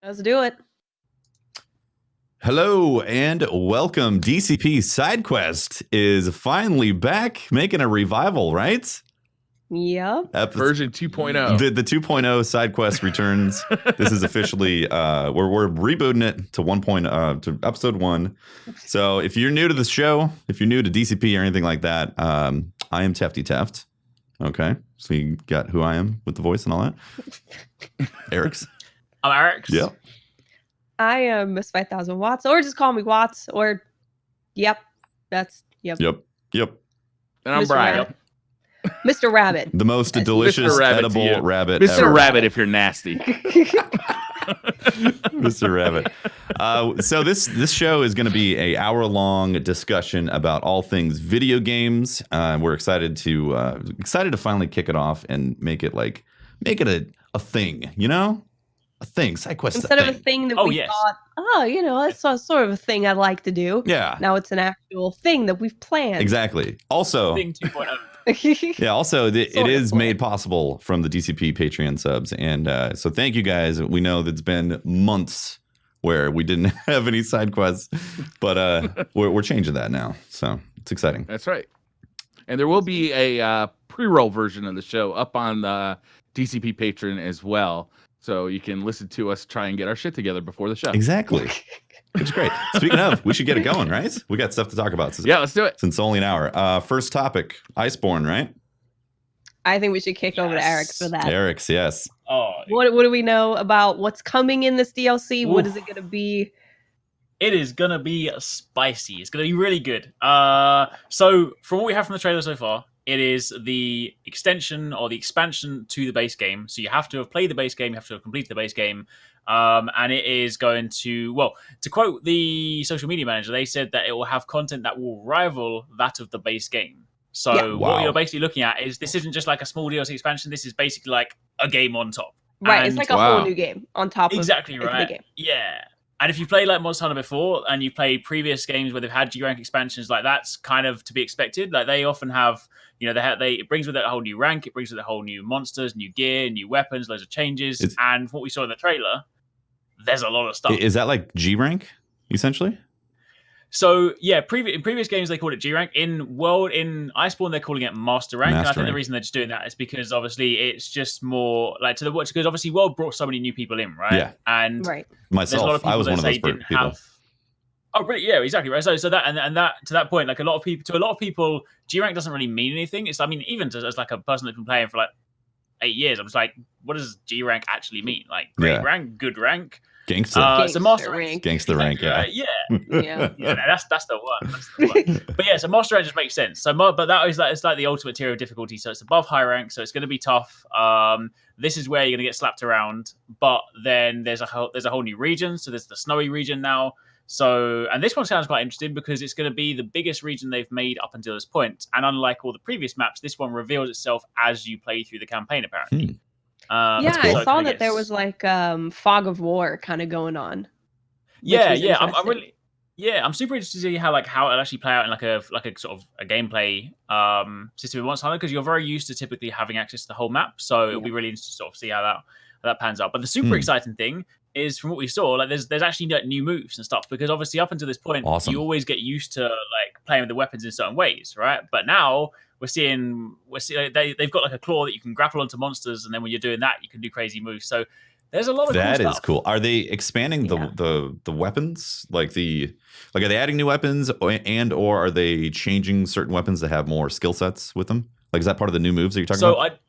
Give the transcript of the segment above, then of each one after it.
Let's do it. Hello and welcome. DCP SideQuest is finally back, making a revival, right? Yep. Version 2.0. The 2.0 SideQuest returns. This is officially we're rebooting it to to episode 1. So if you're new to the show, if you're new to DCP or anything like that, I am Tefty Teft. Okay, so you got who I am with the voice and all that. arekkz. I'm arekkz. Yeah. I am Miss 5000 Watts, or just call me Watts, or yep. Yep. And I'm Mr. Brian. Rabbit. Mr. Rabbit. The most delicious Mr. Rabbit edible rabbit Mr. ever. Rabbit if you're nasty. Mr. Rabbit. So this show is going to be a hour-long discussion about all things video games. We're excited to finally kick it off and make it a thing, you know? A thing. SideQuest Instead of a thing that we thought, that's sort of a thing I'd like to do. Yeah. Now it's an actual thing that we've planned. Exactly. Also, Thing 2.0. yeah. Also, it is made possible from the DCP Patreon subs, and so thank you guys. We know that it's been months where we didn't have any side quests, but we're changing that now, so it's exciting. That's right. And there will be a pre-roll version of the show up on the DCP Patreon as well, so you can listen to us try and get our shit together before the show. Exactly. It's great. Speaking of, we should get it going, right? We got stuff to talk about. Yeah, let's do it. Since it's only an hour. First topic, Iceborn, right? I think we should kick over to arekkz for that. arekkz, yes. Oh, What do we know about what's coming in this DLC? Oof. What is it going to be? it is gonna be spicy. It's gonna be really good. So from what we have from the trailer so far, it is the extension or the expansion to the base game. So you have to have played the base game, you have to have completed the base game. And it is going to quote the social media manager, they said that it will have content that will rival that of the base game. So Yeah. what Wow. you're basically looking at is this isn't just like a small DLC expansion. This is basically like a game on top. Right, it's And- like a Wow. whole new game on top Exactly of the right. game. Yeah. And if you played like Monster Hunter before and you played previous games where they've had G rank expansions, like that's kind of to be expected. Like they often have, it brings with it a whole new rank, it brings with it a whole new monsters, new gear, new weapons, loads of changes. And from what we saw in the trailer, there's a lot of stuff. Is that like G rank, essentially? So yeah, in previous games they called it G rank. In Iceborn they're calling it Master rank. And I Master think the rank. reason they're just doing that is because obviously it's just more like because obviously World brought so many new people in, right? Yeah. And Right. there's a lot of Myself, people I was that one of say those didn't people. have. Oh, really? Yeah, exactly right. So that and that to that point, like a lot of people, G rank doesn't really mean anything. It's even as like a person that's been playing for like 8 years, I'm just like, what does G rank actually mean? Like great Yeah. rank, good rank. Gangster. So Gangster Master rank. Gangster rank, yeah. Right? Yeah. Yeah. Yeah, that's the one. That's the one. But yeah, so Master rank just makes sense. So, but that is it's like the ultimate tier of difficulty. So it's above high rank. So it's going to be tough. This is where you're going to get slapped around. But then there's a whole new region. So there's the snowy region now. So, and this one sounds quite interesting because it's going to be the biggest region they've made up until this point. And unlike all the previous maps, this one reveals itself as you play through the campaign. Apparently. Yeah, cool. I saw that there was like fog of war kind of going on. Yeah, was yeah. I'm interesting. really, I'm super interested to see how it actually play out in like a sort of a gameplay system in Monster Hunter, because you're very used to typically having access to the whole map. So it'll be really interesting to sort of see how that pans out. But the super exciting thing is, from what we saw, like there's actually like new moves and stuff, because obviously up until this point, Awesome. you always get used to like playing with the weapons in certain ways, right? But now we're seeing they've got like a claw that you can grapple onto monsters, and then when you're doing that, you can do crazy moves. So there's a lot of That cool is stuff. cool. Are they expanding the weapons? Are they adding new weapons, or are they changing certain weapons to have more skill sets with them? Like, is that part of the new moves that you're talking about?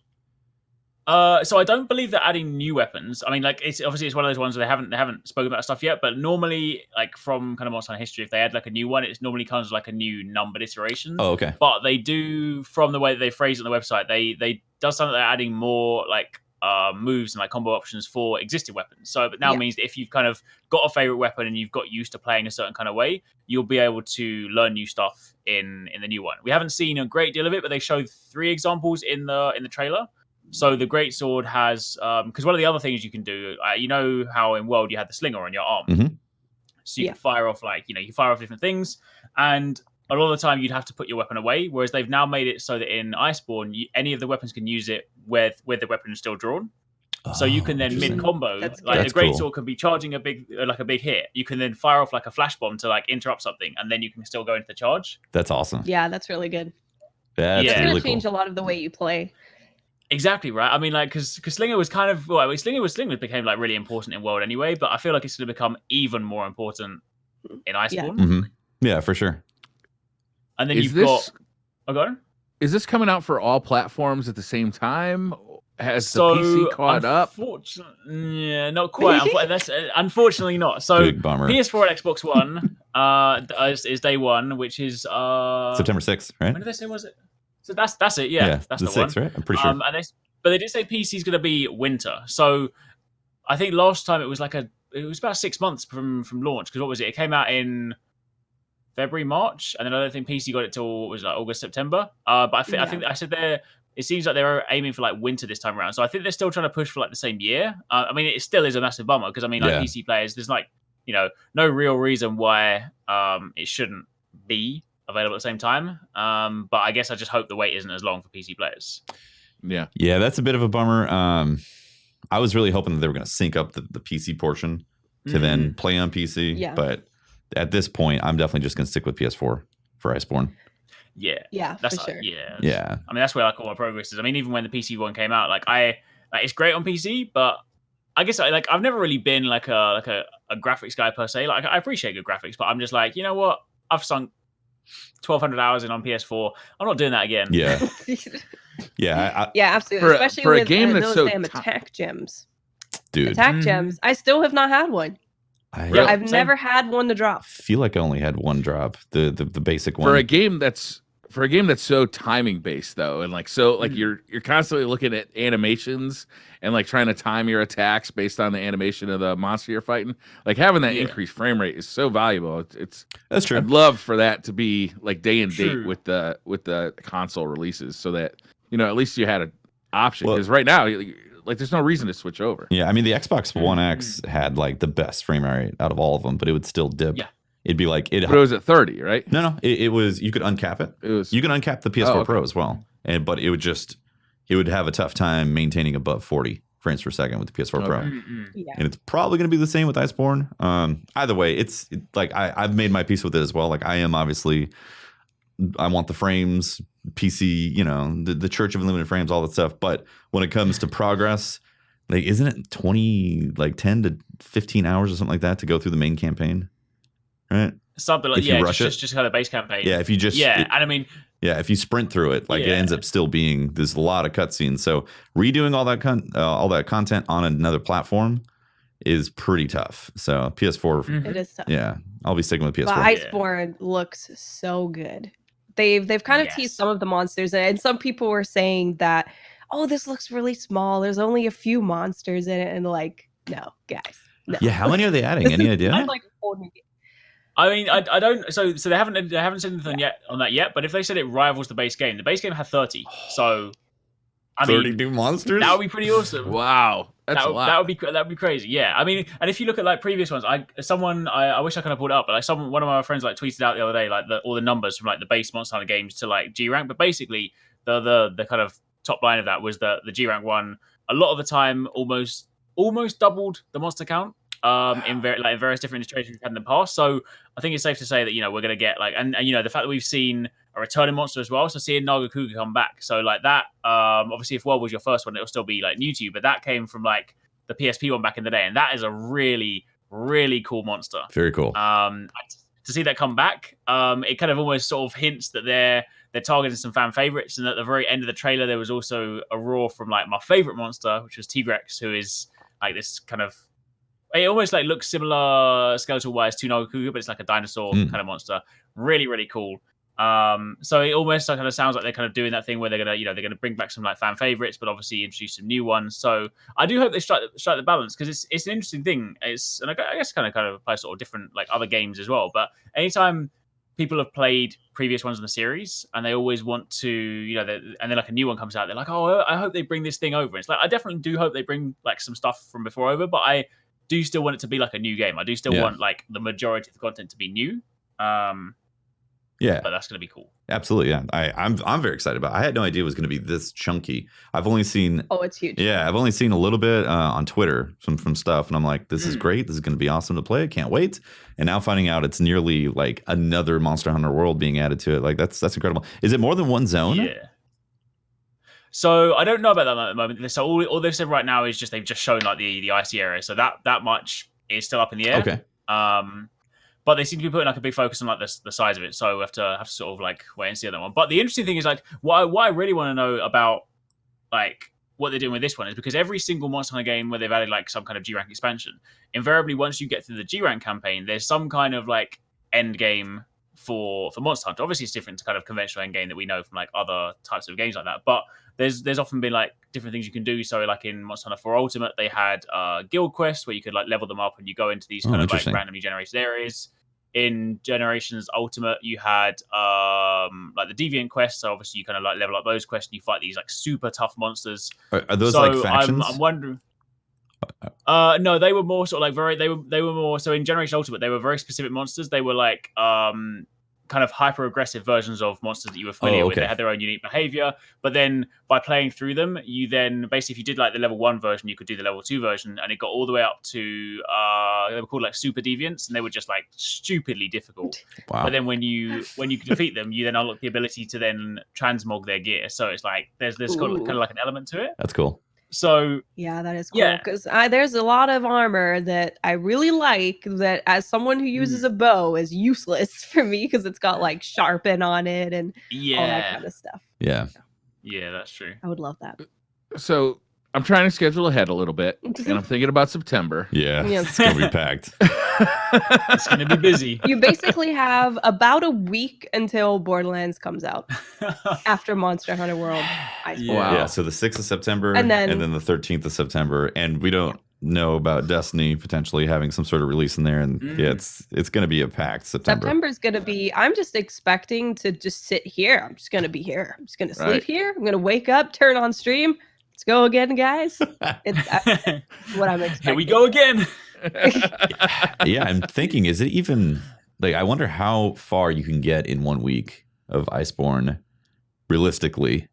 So I don't believe they're adding new weapons. I mean, like it's one of those ones where they haven't spoken about stuff yet. But normally, like from kind of Monster Hunter history, if they add like a new one, it normally comes with like a new numbered iteration. Oh, okay. But they do, from the way that they phrase it on the website, they does something, they're adding more like moves and like combo options for existing weapons. So it now means that if you've kind of got a favorite weapon and you've got used to playing a certain kind of way, you'll be able to learn new stuff in the new one. We haven't seen a great deal of it, but they showed 3 examples in the trailer. So the greatsword has, because one of the other things you can do, you know how in World you had the slinger on your arm, so you can fire off you fire off different things, and a lot of the time you'd have to put your weapon away. Whereas they've now made it so that in Iceborn, any of the weapons can use it with the weapon still drawn. So you can then interesting. mid combo, That's like That's the great cool. sword can be charging a big hit. You can then fire off like a flash bomb to like interrupt something, and then you can still go into the charge. That's awesome. Yeah, that's really good. That's That's Yeah. gonna really change cool. a lot of the way you play. Exactly right. I mean, like, because Slinger was kind of Slinger became like really important in World anyway, but I feel like it's going to become even more important in Iceborn. Mm-hmm. Yeah, for sure. And then Is you've this- got. Oh, go on. Is this coming out for all platforms at the same time? Has the So PC caught up? Yeah, not quite. That's unfortunately not. So Big bummer. PS4 and Xbox One is day one, which is September 6th, right? when did they say was it? So that's it. Yeah, that's the the one. 6th, right? I'm pretty sure. But they did say PC is going to be winter. So I think last time it was about 6 months from launch, because what was it? It came out in February, March, and then I don't think PC got it till what was it, like August, September. But I think I said it seems like they're aiming for like winter this time around. So I think they're still trying to push for like the same year. I mean, it still is a massive bummer because I mean, like Yeah. PC players, there's like no real reason why it shouldn't be available at the same time. But I guess I just hope the wait isn't as long for PC players. Yeah. Yeah, that's a bit of a bummer. I was really hoping that they were going to sync up the PC portion to then play on PC. Yeah. But at this point, I'm definitely just going to stick with PS4 for Iceborn. Yeah, for sure. Yeah. I mean, that's where like all my progress is. I mean, even when the PC one came out, like it's great on PC, but I guess I've never really been like a graphics guy per se. Like I appreciate good graphics, but I'm just like, you know what? I've sunk 1,200 hours in on PS4. I'm not doing that again. Yeah. Yeah. Yeah, absolutely. Especially for a with game that's those so damn attack gems. Dude. Attack gems. I still have not had one. I've Same. never had one to drop. feel like I only had one drop, the basic one. For a game that's so timing based though, and like so like you're constantly looking at animations and like trying to time your attacks based on the animation of the monster you're fighting. Like having that increased frame rate is so valuable. That's true. I'd love for that to be like day and date True. with the console releases, so that at least you had an option. Well- Because right now, like there's no reason to switch over. Yeah, I mean the Xbox One X had like the best frame rate out of all of them, but it would still dip. Yeah. It'd be like But it was at 30, right? No, it was. You could uncap it. It was. You can uncap the PS4 Oh, okay. Pro as well, but it would have a tough time maintaining above 40 frames per second with the PS4 Pro. Okay. Yeah. And it's probably going to be the same with Iceborn. Either way, it's like I've made my peace with it as well. Like I want the frames, PC, the Church of Unlimited Frames, all that stuff. But when it comes to progress, like isn't it 10 to 15 hours or something like that to go through the main campaign? Right? Something like If you rush just kind of base campaign. Yeah, if you just and I mean, if you sprint through it, like it ends up still being there's a lot of cutscenes. So redoing all that content on another platform is pretty tough. So PS4, It is tough. yeah, I'll be sticking with PS4. But Iceborn looks so good. They've kind of teased some of the monsters, and some people were saying that, oh, this looks really small. There's only a few monsters in it, and like, no, guys, no. Yeah, how many are they adding? Any idea? I'm like, whole new game. I mean, I don't. So they haven't said anything yet on that yet. But if they said it rivals the base game had 30. So I mean, 32 monsters. that would be pretty awesome. Wow, that's a lot. That would be crazy. Yeah, I mean, and if you look at like previous ones, I wish I could have pulled it up, but like one of my friends like tweeted out the other day like all the numbers from like the base Monster Hunter games to like G rank, but basically the kind of top line of that was the G rank one. A lot of the time, almost doubled the monster count. In various different iterations we've had in the past. So I think it's safe to say that we're going to get like and the fact that we've seen a returning monster as well. So seeing Nagakuga come back, so like that. Obviously, if World was your first one, it'll still be like new to you, but that came from like the PSP one back in the day, and that is a really really cool monster. Very cool. To see that come back, it kind of almost sort of hints that they're targeting some fan favorites, and at the very end of the trailer, there was also a roar from like my favorite monster, which was Tigrex, who is like this kind of. It almost like looks similar skeletal wise to Nagakuga, but it's like a dinosaur kind of monster. Really, really cool. So it almost kind of sounds like they're kind of doing that thing where they're gonna bring back some like fan favorites, but obviously introduce some new ones. So I do hope they strike the balance, because it's an interesting thing. And I guess kind of applies sort of different like other games as well. But anytime people have played previous ones in the series and they always want to, and then like a new one comes out, they're like, oh, I hope they bring this thing over. It's like I definitely do hope they bring like some stuff from before over, but I do still want it to be like a new game. I do still want like the majority of the content to be new. Yeah, but that's going to be cool. Absolutely. Yeah, I'm very excited about it. I had no idea it was going to be this chunky. I've only seen it's huge. Yeah, I've only seen a little bit on Twitter from stuff, and I'm like, this is great. This is going to be awesome to play. Can't wait. And now finding out it's nearly like another Monster Hunter World being added to it. Like that's incredible. Is it more than one zone? Yeah. So I don't know about that at the moment. So all they've said right now is they've just shown like the icy area. So that much is still up in the air. Okay. But they seem to be putting like a big focus on like the size of it. So we have to sort of like wait and see that one. But the interesting thing is like what I really want to know about like what they're doing with this one is because every single Monster Hunter game where they've added like some kind of G rank expansion, invariably once you get through the G rank campaign, there's some kind of like end game for Monster Hunter. Obviously, it's different to kind of conventional end game that we know from like other types of games like that. But there's often been like different things you can do. So like in Monster Hunter 4 Ultimate, they had guild quests where you could like level them up and you go into these kind of like randomly generated areas. In Generations Ultimate, you had like the Deviant quests. So obviously you kind of like level up those quests and you fight these like super tough monsters. Are those like factions? I'm wondering. No, they were more sort of like they were more so in Generation Ultimate they were very specific monsters. They were like kind of hyper aggressive versions of monsters that you were familiar with. They had their own unique behavior, but then by playing through them, you then basically if you did like the level 1 version, you could do the level 2 version, and it got all the way up to they were called like super deviants, and they were just like stupidly difficult. Wow. But then when you defeat them, you then unlock the ability to then transmog their gear. So it's like there's kind of like an element to it. That's cool. So yeah, that is cool because there's a lot of armor that I really like that as someone who uses a bow is useless for me because it's got like sharpen on it and all that kind of stuff. Yeah, that's true. I would love that. So I'm trying to schedule ahead a little bit, and I'm thinking about September. Yeah, it's gonna be packed. It's gonna be busy. You basically have about a week until Borderlands comes out after Monster Hunter World. Yeah, so the 6th of September and then the 13th of September, and we don't know about Destiny potentially having some sort of release in there, and yeah, it's gonna be a packed September. September's gonna be. I'm just expecting to just sit here. I'm just gonna be here. I'm just gonna sleep here. I'm gonna wake up, turn on stream. Let's go again, guys. It's what I'm expecting. Here we go again. Yeah, I'm thinking, is it even like I wonder how far you can get in 1 week of Iceborn realistically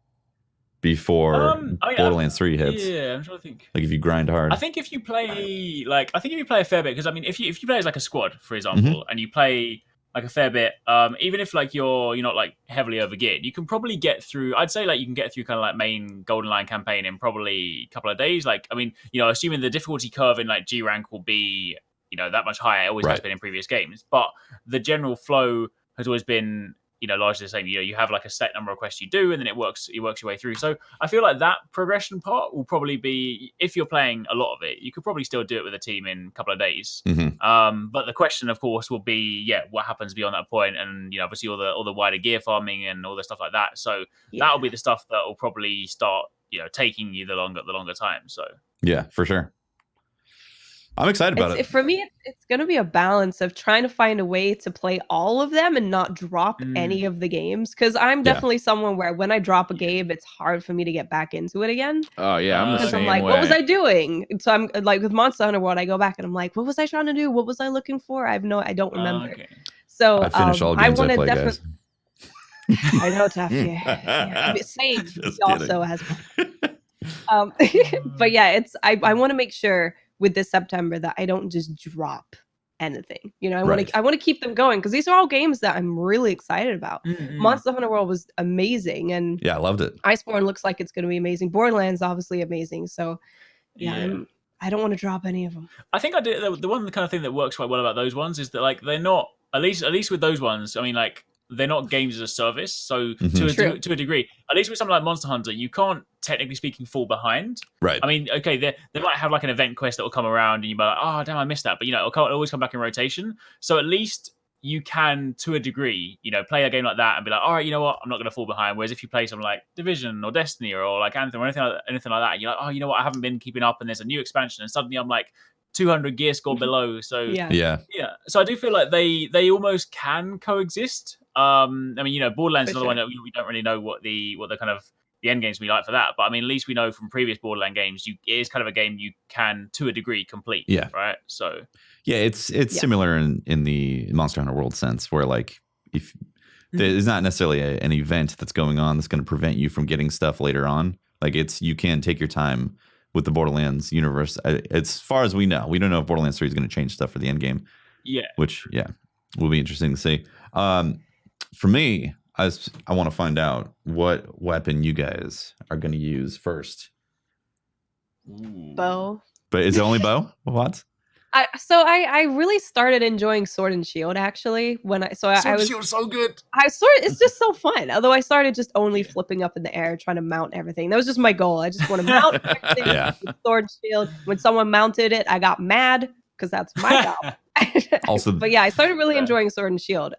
before Borderlands 3 hits. Yeah, I'm trying to think. Like if you grind hard. I think if you play a fair bit, because I mean if you play as like a squad, for example, and you play like a fair bit, even if like you're not like heavily over geared, you can probably get through. I'd say like you can get through kind of like main Golden Line campaign in probably a couple of days. Like I mean, assuming the difficulty curve in like G rank will be that much higher, it always has been in previous games, but the general flow has always been largely the same. You have like a set number of quests you do, and then it works your way through. So I feel like that progression part will probably be, if you're playing a lot of it, you could probably still do it with a team in a couple of days. But the question, of course, will be, what happens beyond that point, and obviously all the wider gear farming and all the stuff like that. So that'll be the stuff that will probably start taking you the longer time. So yeah, for sure. I'm excited about it. For me, it's going to be a balance of trying to find a way to play all of them and not drop any of the games. Because I'm definitely someone where when I drop a game, it's hard for me to get back into it again. Oh, yeah. I'm the same I'm like, way. what was I doing? And so I'm like with Monster Hunter World, I go back and I'm like, what was I trying to do? What was I looking for? I don't remember. Okay. So I finish all games I play, guys. I know, tough. Yeah. Same. Also has. But yeah, I want to make sure with this September that I don't just drop anything. I want to keep them going because these are all games that I'm really excited about. Monster Hunter World was amazing, and I loved it. Iceborn looks like it's going to be amazing. Borderlands obviously amazing. So I don't want to drop any of them. I think I did the one kind of thing that works quite well about those ones is that like they're not at least with those ones. I mean like. They're not games as a service, so to a degree, at least with something like Monster Hunter, you can't, technically speaking, fall behind. Right. I mean, okay, they might have like an event quest that will come around, and you might like, oh damn, I missed that, but it'll always come back in rotation. So at least you can, to a degree, play a game like that and be like, all right, you know what, I'm not going to fall behind. Whereas if you play something like Division or Destiny or like Anthem or anything like that, and you're like, oh, you know what, I haven't been keeping up, and there's a new expansion, and suddenly I'm like 200 gear score below. So yeah. So I do feel like they almost can coexist. I mean, Borderlands is another one that we don't really know what the kind of the end games we like for that. But I mean, at least we know from previous Borderlands games, it is kind of a game you can, to a degree, complete. Yeah. Right. So yeah, it's similar in the Monster Hunter World sense, where like if there's not necessarily an event that's going on that's going to prevent you from getting stuff later on. Like you can take your time with the Borderlands universe. As far as we know, we don't know if Borderlands 3 is going to change stuff for the end game. Yeah. Which, will be interesting to see. For me, I want to find out what weapon you guys are going to use first. Bow. But is it only bow? What? I really started enjoying Sword and Shield actually Sword and Shield so good. It's just so fun. Although I started just only flipping up in the air trying to mount everything. That was just my goal. I just want to mount everything with Sword and Shield. When someone mounted it, I got mad because that's my job. Also, but yeah, I started really enjoying Sword and Shield.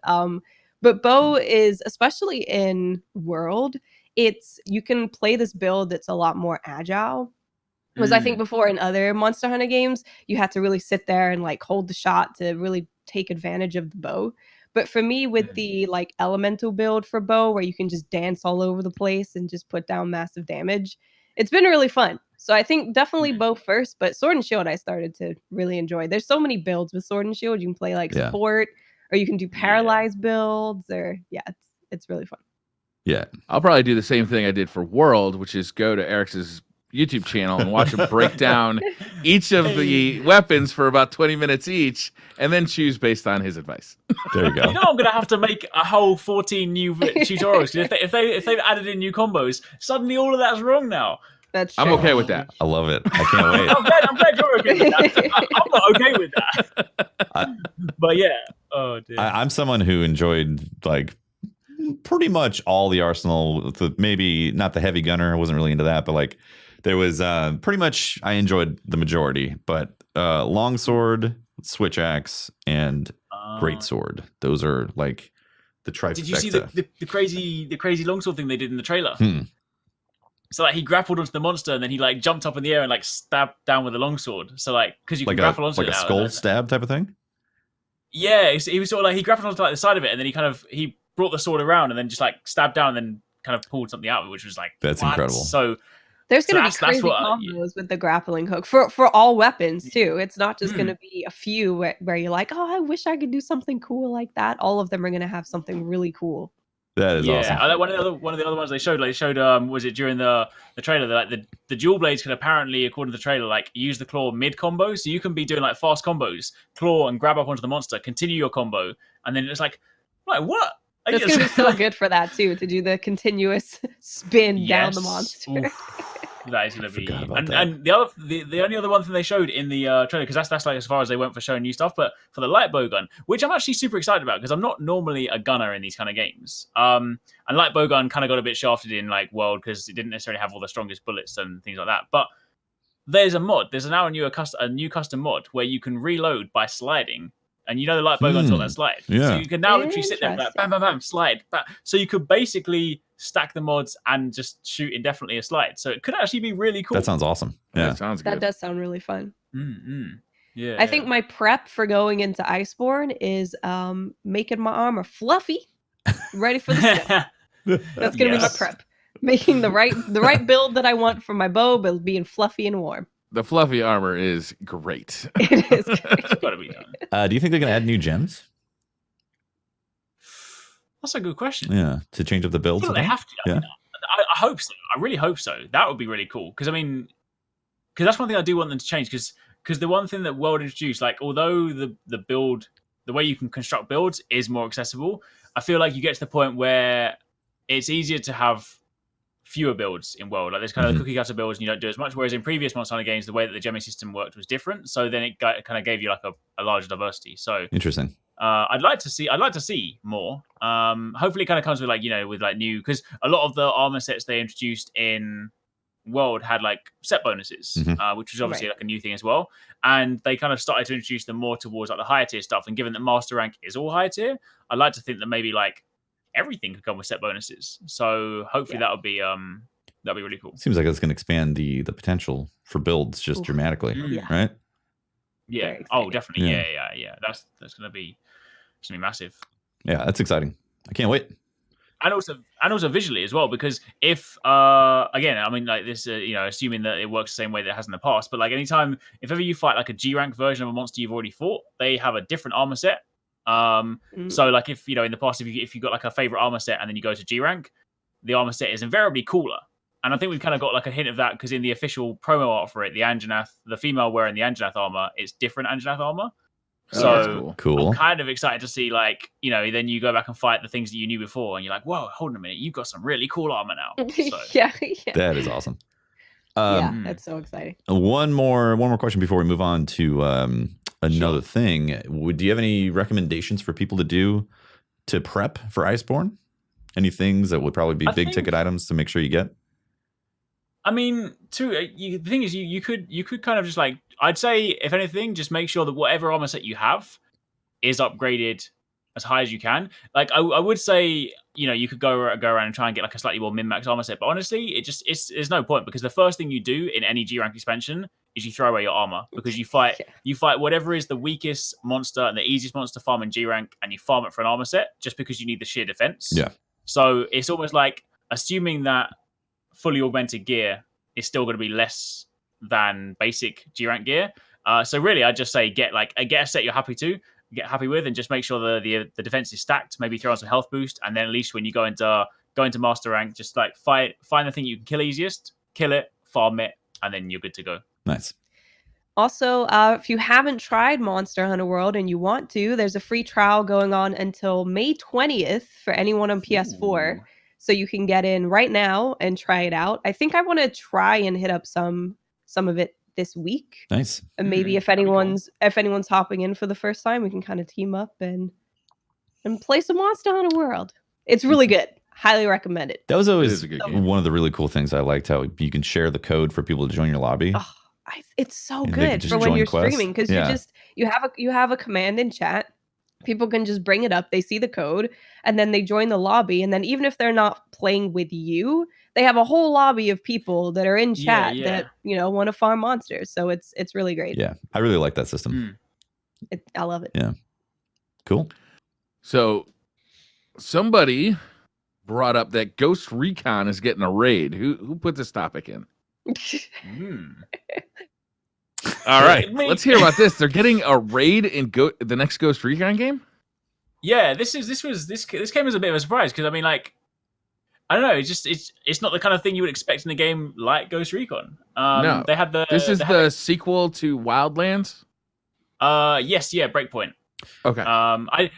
But bow is, especially in World, you can play this build that's a lot more agile. Because I think before in other Monster Hunter games, you had to really sit there and like hold the shot to really take advantage of the bow. But for me, with the like elemental build for bow, where you can just dance all over the place and just put down massive damage, it's been really fun. So I think definitely bow first, but Sword and Shield I started to really enjoy. There's so many builds with Sword and Shield. You can play like support, or you can do paralyzed builds, or it's really fun. Yeah, I'll probably do the same thing I did for World, which is go to arekkz's YouTube channel and watch him break down each of the weapons for about 20 minutes each, and then choose based on his advice. There you go. You know, I'm gonna have to make a whole 14 new tutorials. If they've added in new combos, suddenly all of that's wrong now. That's true. I'm okay with that. I love it. I can't wait. I'm glad you're okay with that. I'm not okay with that. But yeah. Oh dear. I'm someone who enjoyed like pretty much all the arsenal. Maybe not the heavy gunner. I wasn't really into that, but like there was pretty much I enjoyed the majority. But longsword, switch axe, and great sword. Those are like the trifecta. Did you see the crazy longsword thing they did in the trailer? So like he grappled onto the monster and then he like jumped up in the air and like stabbed down with a longsword. So like because you can grapple onto it, like a skull stab type of thing. Yeah, he was sort of like he grappled onto like the side of it and then he brought the sword around and then just like stabbed down and then kind of pulled something out of it, which was like that's incredible. So there's going to be crazy combos with the grappling hook for all weapons too. It's not just going to be a few where you're like, oh, I wish I could do something cool like that. All of them are going to have something really cool. That is awesome. One of the other ones they showed was it during the trailer that like the dual blades can apparently, according to the trailer, like use the claw mid combo, so you can be doing like fast combos, claw and grab up onto the monster, continue your combo, and then it's like what? It's gonna be so good for that too, to do the continuous spin down the monster. That is going to be, and the only other one thing they showed in the trailer, because that's like as far as they went for showing new stuff, but for the light bow gun, which I'm actually super excited about because I'm not normally a gunner in these kind of games. And light bow gun kind of got a bit shafted in like World because it didn't necessarily have all the strongest bullets and things like that. But there's a mod. There's now a new custom mod where you can reload by sliding. And you know the light bow gun's got that slide. Yeah. So you can now literally sit there and like, bam, bam, bam, slide. Bam. So you could basically stack the mods and just shoot indefinitely a slide. So it could actually be really cool. That sounds awesome. Yeah. That sounds good. That does sound really fun. Yeah. I think my prep for going into Iceborn is making my armor fluffy, ready for the snow. That's going to be my prep. Making the right build that I want for my bow, but being fluffy and warm. The fluffy armor is great. It is great. It's got to be done. Do you think they're going to add new gems? That's a good question. Yeah, to change up the builds. I feel they have to. Yeah. I hope so. I really hope so. That would be really cool. Because that's one thing I do want them to change. Because the one thing that World introduced, like although the build, the way you can construct builds is more accessible, I feel like you get to the point where it's easier to have fewer builds in World. Like there's kind of cookie cutter builds and you don't do as much. Whereas in previous Monster Hunter games, the way that the gemming system worked was different. So then it kind of gave you like a larger diversity. So interesting. I'd like to see more. Hopefully it kind of comes with with new, because a lot of the armor sets they introduced in World had like set bonuses, which was obviously like a new thing as well. And they kind of started to introduce them more towards like the higher tier stuff. And given that master rank is all high tier, I'd like to think that maybe like everything could come with set bonuses. So hopefully that'll be really cool. Seems like it's going to expand the potential for builds just dramatically, right? Yeah. Oh, definitely. Yeah. That's gonna be massive. Yeah, that's exciting. I can't wait. And also visually as well, because if again, I mean like this, assuming that it works the same way that it has in the past, but like if ever you fight like a G rank version of a monster you've already fought, they have a different armor set. So like if in the past if you got like a favorite armor set and then you go to G rank, the armor set is invariably cooler. And I think we've kind of got like a hint of that because in the official promo art for it, the Anjanath, the female wearing the Anjanath armor, it's different Anjanath armor. So cool. I'm kind of excited to see like, then you go back and fight the things that you knew before and you're like, whoa, hold on a minute, you've got some really cool armor now. So. Yeah. That is awesome. That's so exciting. One more question before we move on to another thing. Do you have any recommendations for people to do to prep for Iceborn? Any things that would probably be big ticket items to make sure you get? I mean, the thing is, you could kind of just like, I'd say, if anything, just make sure that whatever armor set you have is upgraded as high as you can. Like, I would say, you could go around and try and get like a slightly more min-max armor set. But honestly, there's no point because the first thing you do in any G rank expansion is you throw away your armor because you fight whatever is the weakest monster and the easiest monster to farm in G rank, and you farm it for an armor set just because you need the sheer defense. Yeah. So it's almost like assuming that fully augmented gear is still going to be less than basic G rank gear. So really, I'd just say get a set you're happy with, and just make sure the defense is stacked. Maybe throw on some health boost, and then at least when you go into master rank, just like find the thing you can kill easiest, kill it, farm it, and then you're good to go. Nice. Also, if you haven't tried Monster Hunter World and you want to, there's a free trial going on until May 20th for anyone on PS4. Ooh. So you can get in right now and try it out. I think I want to try and hit up some of it this week. Nice. And maybe if anyone's hopping in for the first time, we can kind of team up and play some Monster Hunter World. It's really good. Highly recommend it. That was always one of the really cool things I liked, how you can share the code for people to join your lobby. Oh, it's so good for when you're streaming because you have a command in chat. People can just bring it up. They see the code and then they join the lobby. And then even if they're not playing with you, they have a whole lobby of people that are in chat that, want to farm monsters. So it's really great. Yeah. I really like that system. I love it. Yeah. Cool. So somebody brought up that Ghost Recon is getting a raid. Who put this topic in? All right, let's hear about this. They're getting a raid in the next Ghost Recon game. Yeah, this came as a bit of a surprise because I mean, like, I don't know, it's not the kind of thing you would expect in a game like Ghost Recon. No, they had this is the sequel to Wildlands. Yes, Breakpoint. Okay. I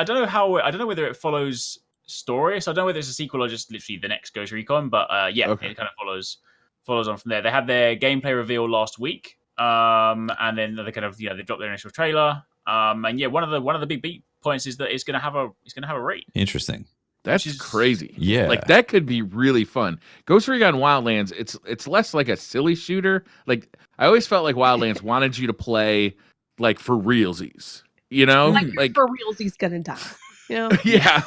don't know whether it follows story, so I don't know whether it's a sequel or just literally the next Ghost Recon, but it kind of follows on from there. They had their gameplay reveal last week. And then they kind of they dropped their initial trailer. And one of the big beat points is that it's gonna have a raid. Interesting. That's crazy. Yeah, like that could be really fun. Ghost Recon Wildlands. It's less like a silly shooter. Like I always felt like Wildlands wanted you to play like for realsies. Like for realsies gonna die. Yeah,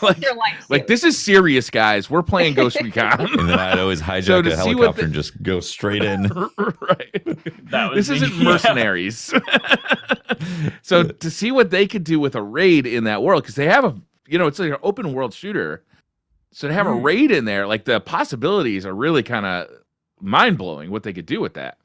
like this is serious, guys. We're playing Ghost Recon. And then I'd always hijack a helicopter and just go straight in. Right. This isn't Mercenaries. So to see what they could do with a raid in that world, because they have it's like an open world shooter. So to have a raid in there, like the possibilities are really kind of mind blowing what they could do with that.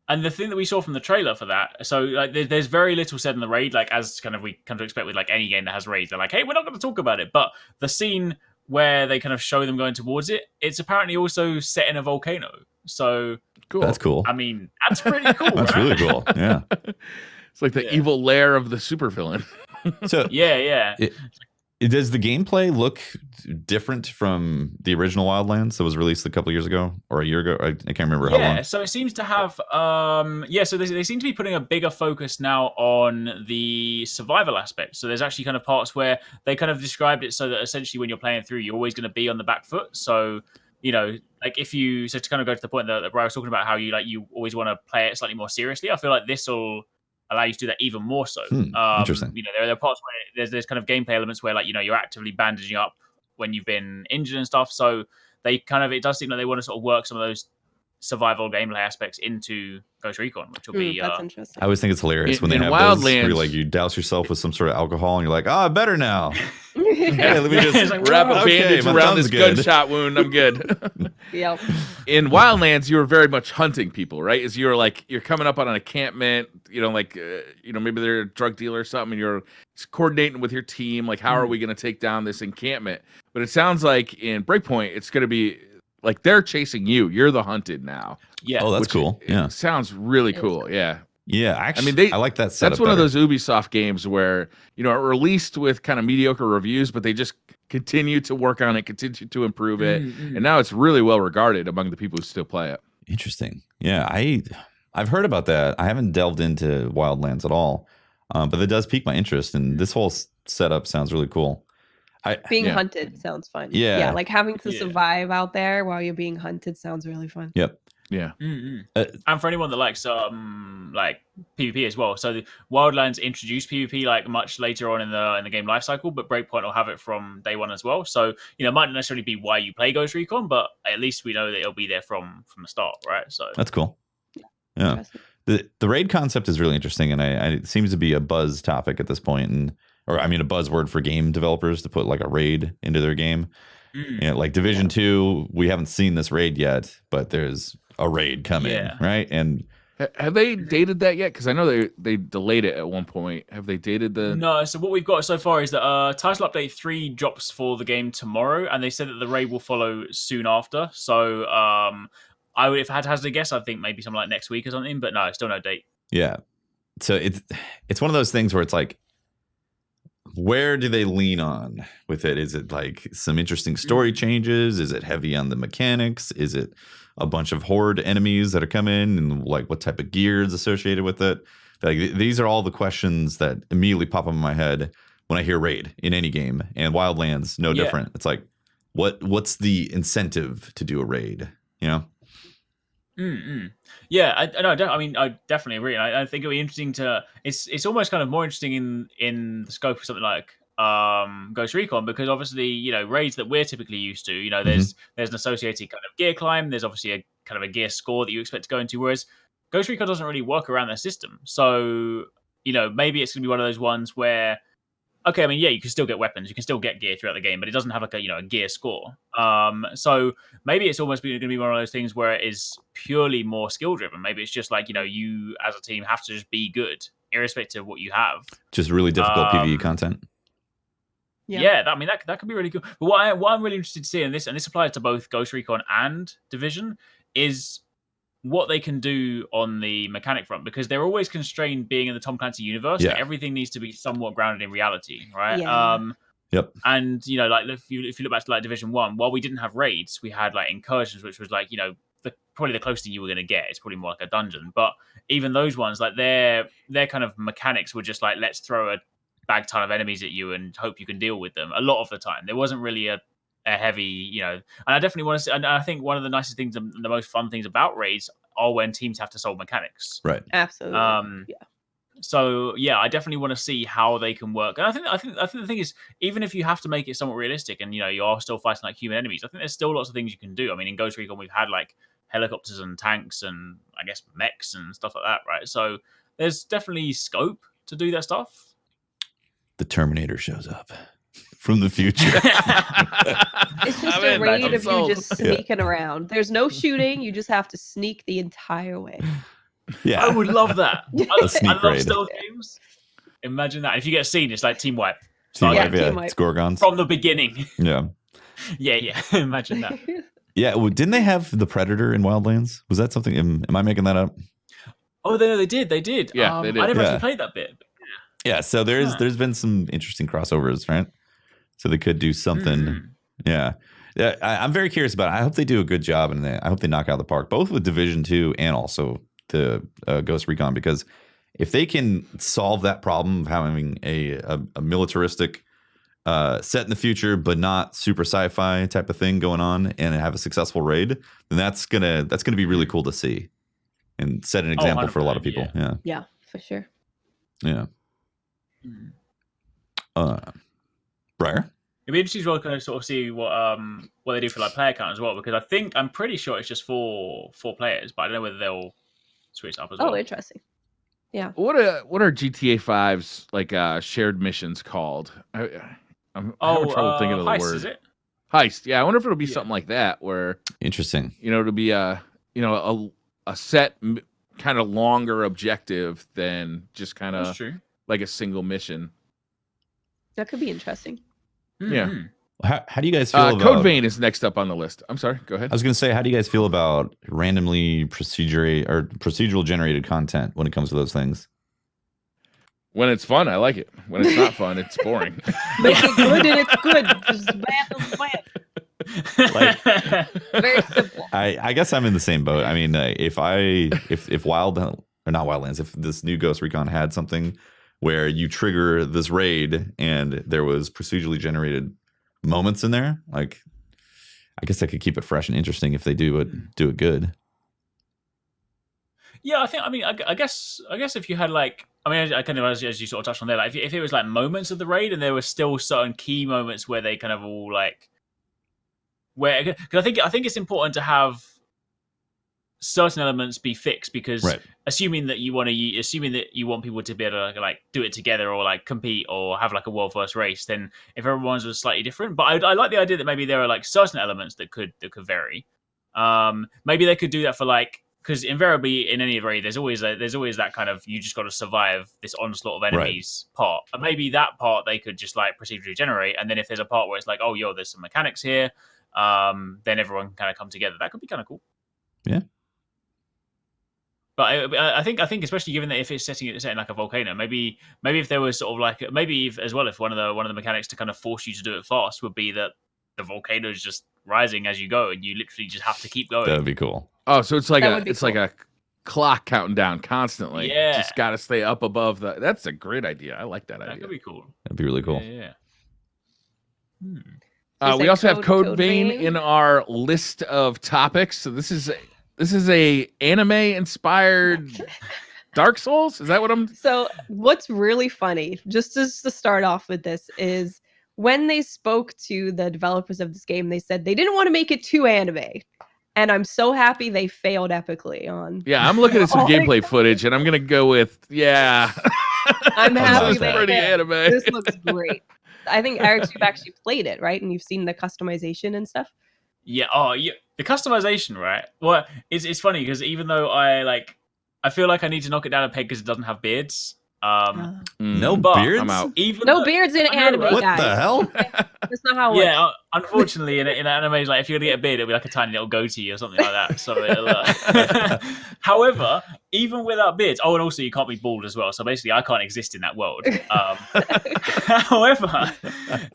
And the thing that we saw from the trailer for that, so like, there's very little said in the raid, like as kind of we come to expect with like any game that has raids. They're like, hey, we're not going to talk about it. But the scene where they kind of show them going towards it, it's apparently also set in a volcano. So cool. That's cool. I mean, that's pretty cool. That's really cool. Yeah. It's like the evil lair of the supervillain. So yeah. Does the gameplay look different from the original Wildlands that was released a couple years ago or a year ago? I can't remember how long. Yeah, so it seems to have so they seem to be putting a bigger focus now on the survival aspect. So there's actually kind of parts where they kind of described it so that essentially when you're playing through, you're always going to be on the back foot. So like to kind of go to the point that Brian was talking about how you always want to play it slightly more seriously. I feel like this will allow you to do that even more so. Interesting. There are parts where there's kind of gameplay elements where you're actively bandaging up when you've been injured and stuff. So it does seem like they want to sort of work some of those survival gameplay aspects into Ghost Recon, which will be that's interesting. I always think it's hilarious when they have Wildlands, those where you douse yourself with some sort of alcohol and you're like, better now. Hey, let me just It's like, wrap a okay, bandage my around thumb's this good. gunshot wound. I'm good. Yep. In Wildlands, you were very much hunting people, right? Is you're like you're coming up on an encampment, maybe they're a drug dealer or something, and you're coordinating with your team, like how are we going to take down this encampment? But it sounds like in Breakpoint, it's going to be like they're chasing you. You're the hunted now. Yeah. Oh, that's cool. Yeah. Sounds really It is cool. Yeah. Yeah, actually, I like that setup. That's one of better. those Ubisoft games where, it released with kind of mediocre reviews, but they just continue to work on it, continue to improve it. And now it's really well regarded among the people who still play it. Interesting. Yeah, I've heard about that. I haven't delved into Wildlands at all, but that does pique my interest. And this whole setup sounds really cool. Being hunted sounds fun. Yeah. Yeah, like having to survive out there while you're being hunted sounds really fun. Yep. Yeah. And for anyone that likes like PvP as well, so the Wildlands introduced PvP like much later on in the game life cycle, but Breakpoint will have it from day one as well. So it might not necessarily be why you play Ghost Recon, but at least we know that it'll be there from the start, right? So that's cool. Yeah. The raid concept is really interesting, and it seems to be a buzz topic at this point, a buzzword for game developers to put like a raid into their game. Like Division 2, we haven't seen this raid yet, but there's a raid coming, right? And have they dated that yet? Because I know they delayed it at one point. Have they dated the? No. So what we've got so far is that title update 3 drops for the game tomorrow, and they said that the raid will follow soon after. So if I had to hazard a guess, I think maybe something like next week or something. But no, still no date. Yeah. So it's one of those things where it's like, where do they lean on with it? Is it like some interesting story changes? Is it heavy on the mechanics? Is it a bunch of horde enemies that are coming, and like what type of gear is associated with it? Like these are all the questions that immediately pop up in my head when I hear raid in any game, and Wildlands no different. It's like, what's the incentive to do a raid? Yeah, I definitely agree. I think it'll be interesting to. It's almost kind of more interesting in the scope of something like Ghost Recon, because obviously raids that we're typically used to, there's an associated kind of gear climb. There's obviously a kind of a gear score that you expect to go into, whereas Ghost Recon doesn't really work around that system. So maybe it's gonna be one of those ones where. Okay, you can still get weapons, you can still get gear throughout the game, but it doesn't have like a gear score. So maybe it's almost going to be one of those things where it is purely more skill driven. Maybe it's just like you as a team have to just be good, irrespective of what you have. Just really difficult PvE content. Yeah, that could be really good. But what I'm really interested to see in this, and this applies to both Ghost Recon and Division, is what they can do on the mechanic front, because they're always constrained being in the Tom Clancy universe. Yeah. So everything needs to be somewhat grounded in reality, right? Yeah. Yep. And like if you look back to like Division 1, while we didn't have raids, we had like incursions, which was like probably the closest thing you were going to get. It's probably more like a dungeon. But even those ones, like their kind of mechanics were just like, let's throw a bag ton of enemies at you and hope you can deal with them. A lot of the time, there wasn't really a heavy, and I definitely want to see, and I think one of the nicest things and the most fun things about raids are when teams have to solve mechanics. Right. Absolutely. So I definitely want to see how they can work. And I think the thing is, even if you have to make it somewhat realistic and you are still fighting like human enemies, I think there's still lots of things you can do. In Ghost Recon we've had like helicopters and tanks and I guess mechs and stuff like that, right? So there's definitely scope to do that stuff. The Terminator shows up from the future. It's just a raid of you just sneaking around. There's no shooting. You just have to sneak the entire way. Yeah, I would love that. I love raid. stealth games. Imagine that. If you get seen, it's like team wipe. Team wipe. It's Gorgons from the beginning. Yeah. Yeah. Imagine that. Yeah. Well, didn't they have the Predator in Wildlands? Was that something? Am I making that up? Oh, they did. They did. Yeah, they did. I never actually played that bit. Yeah. So there's been some interesting crossovers, right? So they could do something. Yeah. I'm very curious about it. I hope they do a good job, and I hope they knock out the park, both with Division 2 and also the Ghost Recon, because if they can solve that problem of having a militaristic set in the future but not super sci-fi type of thing going on, and have a successful raid, then that's gonna be really cool to see and set an example for a lot of people. Yeah, for sure. Yeah. Briar? It'd be interesting as well to kind of sort of see what they do for like player count as well, because I'm pretty sure it's just four players, but I don't know whether they'll switch up as well. Oh, interesting. Yeah. What are GTA 5's like shared missions called? I'm having trouble thinking of the heist, word. Is it? Heist. Yeah, I wonder if it'll be something like that, where Interesting. it'll be a set kind of longer objective than just kind of like a single mission. That could be interesting. Yeah. How do you guys feel about... Code Vein is next up on the list. I'm sorry, go ahead. I was going to say, how do you guys feel about randomly procedural generated content when it comes to those things? When it's fun, I like it. When it's not fun, it's boring. Make it good and it's good. Just bad. Very simple. I guess I'm in the same boat. I mean, if this new Ghost Recon had something where you trigger this raid and there was procedurally generated moments in there, like, I guess I could keep it fresh and interesting if they do it good. Yeah, I guess if you had like, I kind of, as you sort of touched on there, like if it was like moments of the raid and there were still certain key moments where they kind of all like, because I think it's important to have certain elements be fixed, because assuming that you want people to be able to like do it together or like compete or have like a world first race, then if everyone's was slightly different. But I like the idea that maybe there are like certain elements that could vary. Maybe they could do that for like, because invariably in any raid there's always that kind of, you just got to survive this onslaught of enemies part. And maybe that part they could just like procedurally generate, and then if there's a part where it's like, oh yo, there's some mechanics here, then everyone can kind of come together. That could be kind of cool. Yeah. But I think especially given that if it's setting like a volcano, maybe if there was sort of like, if one of the mechanics to kind of force you to do it fast would be that the volcano is just rising as you go and you literally just have to keep going. That would be cool. Oh, so it's like like a clock counting down constantly. Yeah, just got to stay up above the. That's a great idea. I like that idea. That could be cool. That'd be really cool. Yeah. We also have Code Vein in our list of topics. So this is a anime inspired Dark Souls. Is that what I'm? So what's really funny, just to start off with this, is when they spoke to the developers of this game, they said they didn't want to make it too anime. And I'm so happy they failed epically on. Yeah, I'm looking at some gameplay footage, and I'm gonna go with I'm happy they pretty anime. This looks great. I think arekkz, you've actually played it, right? And you've seen the customization and stuff. Yeah. Oh, yeah. The customization, right? Well, it's funny because even though I feel like I need to knock it down a peg because it doesn't have beards. No beards. I'm out. No beards in anime, what guys. The hell? That's not how it works. Yeah, unfortunately, in anime, like if you're gonna get a beard, it'll be like a tiny little goatee or something like that. So, however, even without beards, and also you can't be bald as well. So basically, I can't exist in that world. However,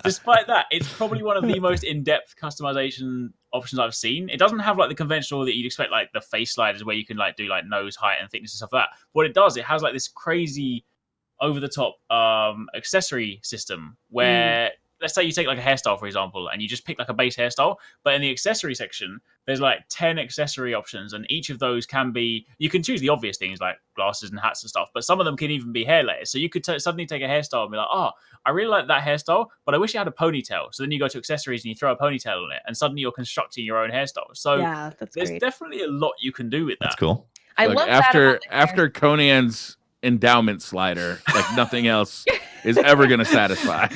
despite that, it's probably one of the most in-depth customization options I've seen. It doesn't have like the conventional that you'd expect, like the face sliders where you can like do like nose height and thickness and stuff like that. What it does, it has like this crazy over-the-top accessory system where let's say you take like a hairstyle, for example, and you just pick like a base hairstyle, but in the accessory section there's like 10 accessory options, and each of those can be, you can choose the obvious things like glasses and hats and stuff, but some of them can even be hair layers. So you could suddenly take a hairstyle and be like, oh, I really like that hairstyle, but I wish it had a ponytail. So then you go to accessories and you throw a ponytail on it, and suddenly you're constructing your own hairstyle. So yeah, there's definitely a lot you can do with that. That's cool. I love that after Conan's endowment slider, like nothing else is ever going to satisfy.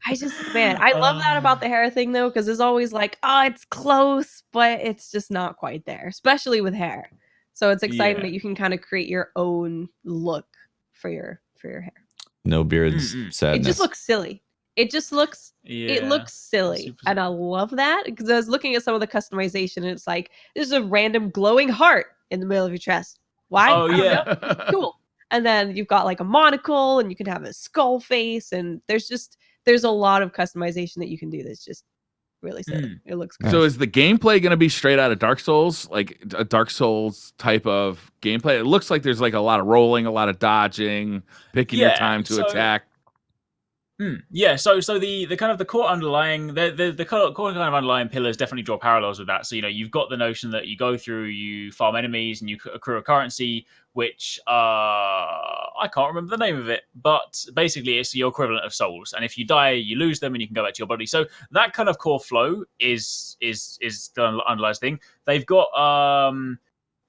I love that about the hair thing though, because it's always like, oh, it's close, but it's just not quite there, especially with hair. So it's exciting that you can kind of create your own look for your hair. No beards, sadness. It just looks silly. It just looks, it looks silly. And I love that because I was looking at some of the customization and it's like, there's a random glowing heart in the middle of your chest. Why? Oh, yeah. Cool. And then you've got like a monocle and you can have a skull face. And there's a lot of customization that you can do that's just really silly. It looks great. So is the gameplay going to be straight out of Dark Souls? Like a Dark Souls type of gameplay? It looks like there's like a lot of rolling, a lot of dodging, picking your time to attack. Yeah, so the kind of the core underlying the core kind of underlying pillars definitely draw parallels with that. So you've got the notion that you go through, you farm enemies, and you accrue a currency, which I can't remember the name of it, but basically it's your equivalent of souls. And if you die, you lose them, and you can go back to your body. So that kind of core flow is the underlies thing. They've got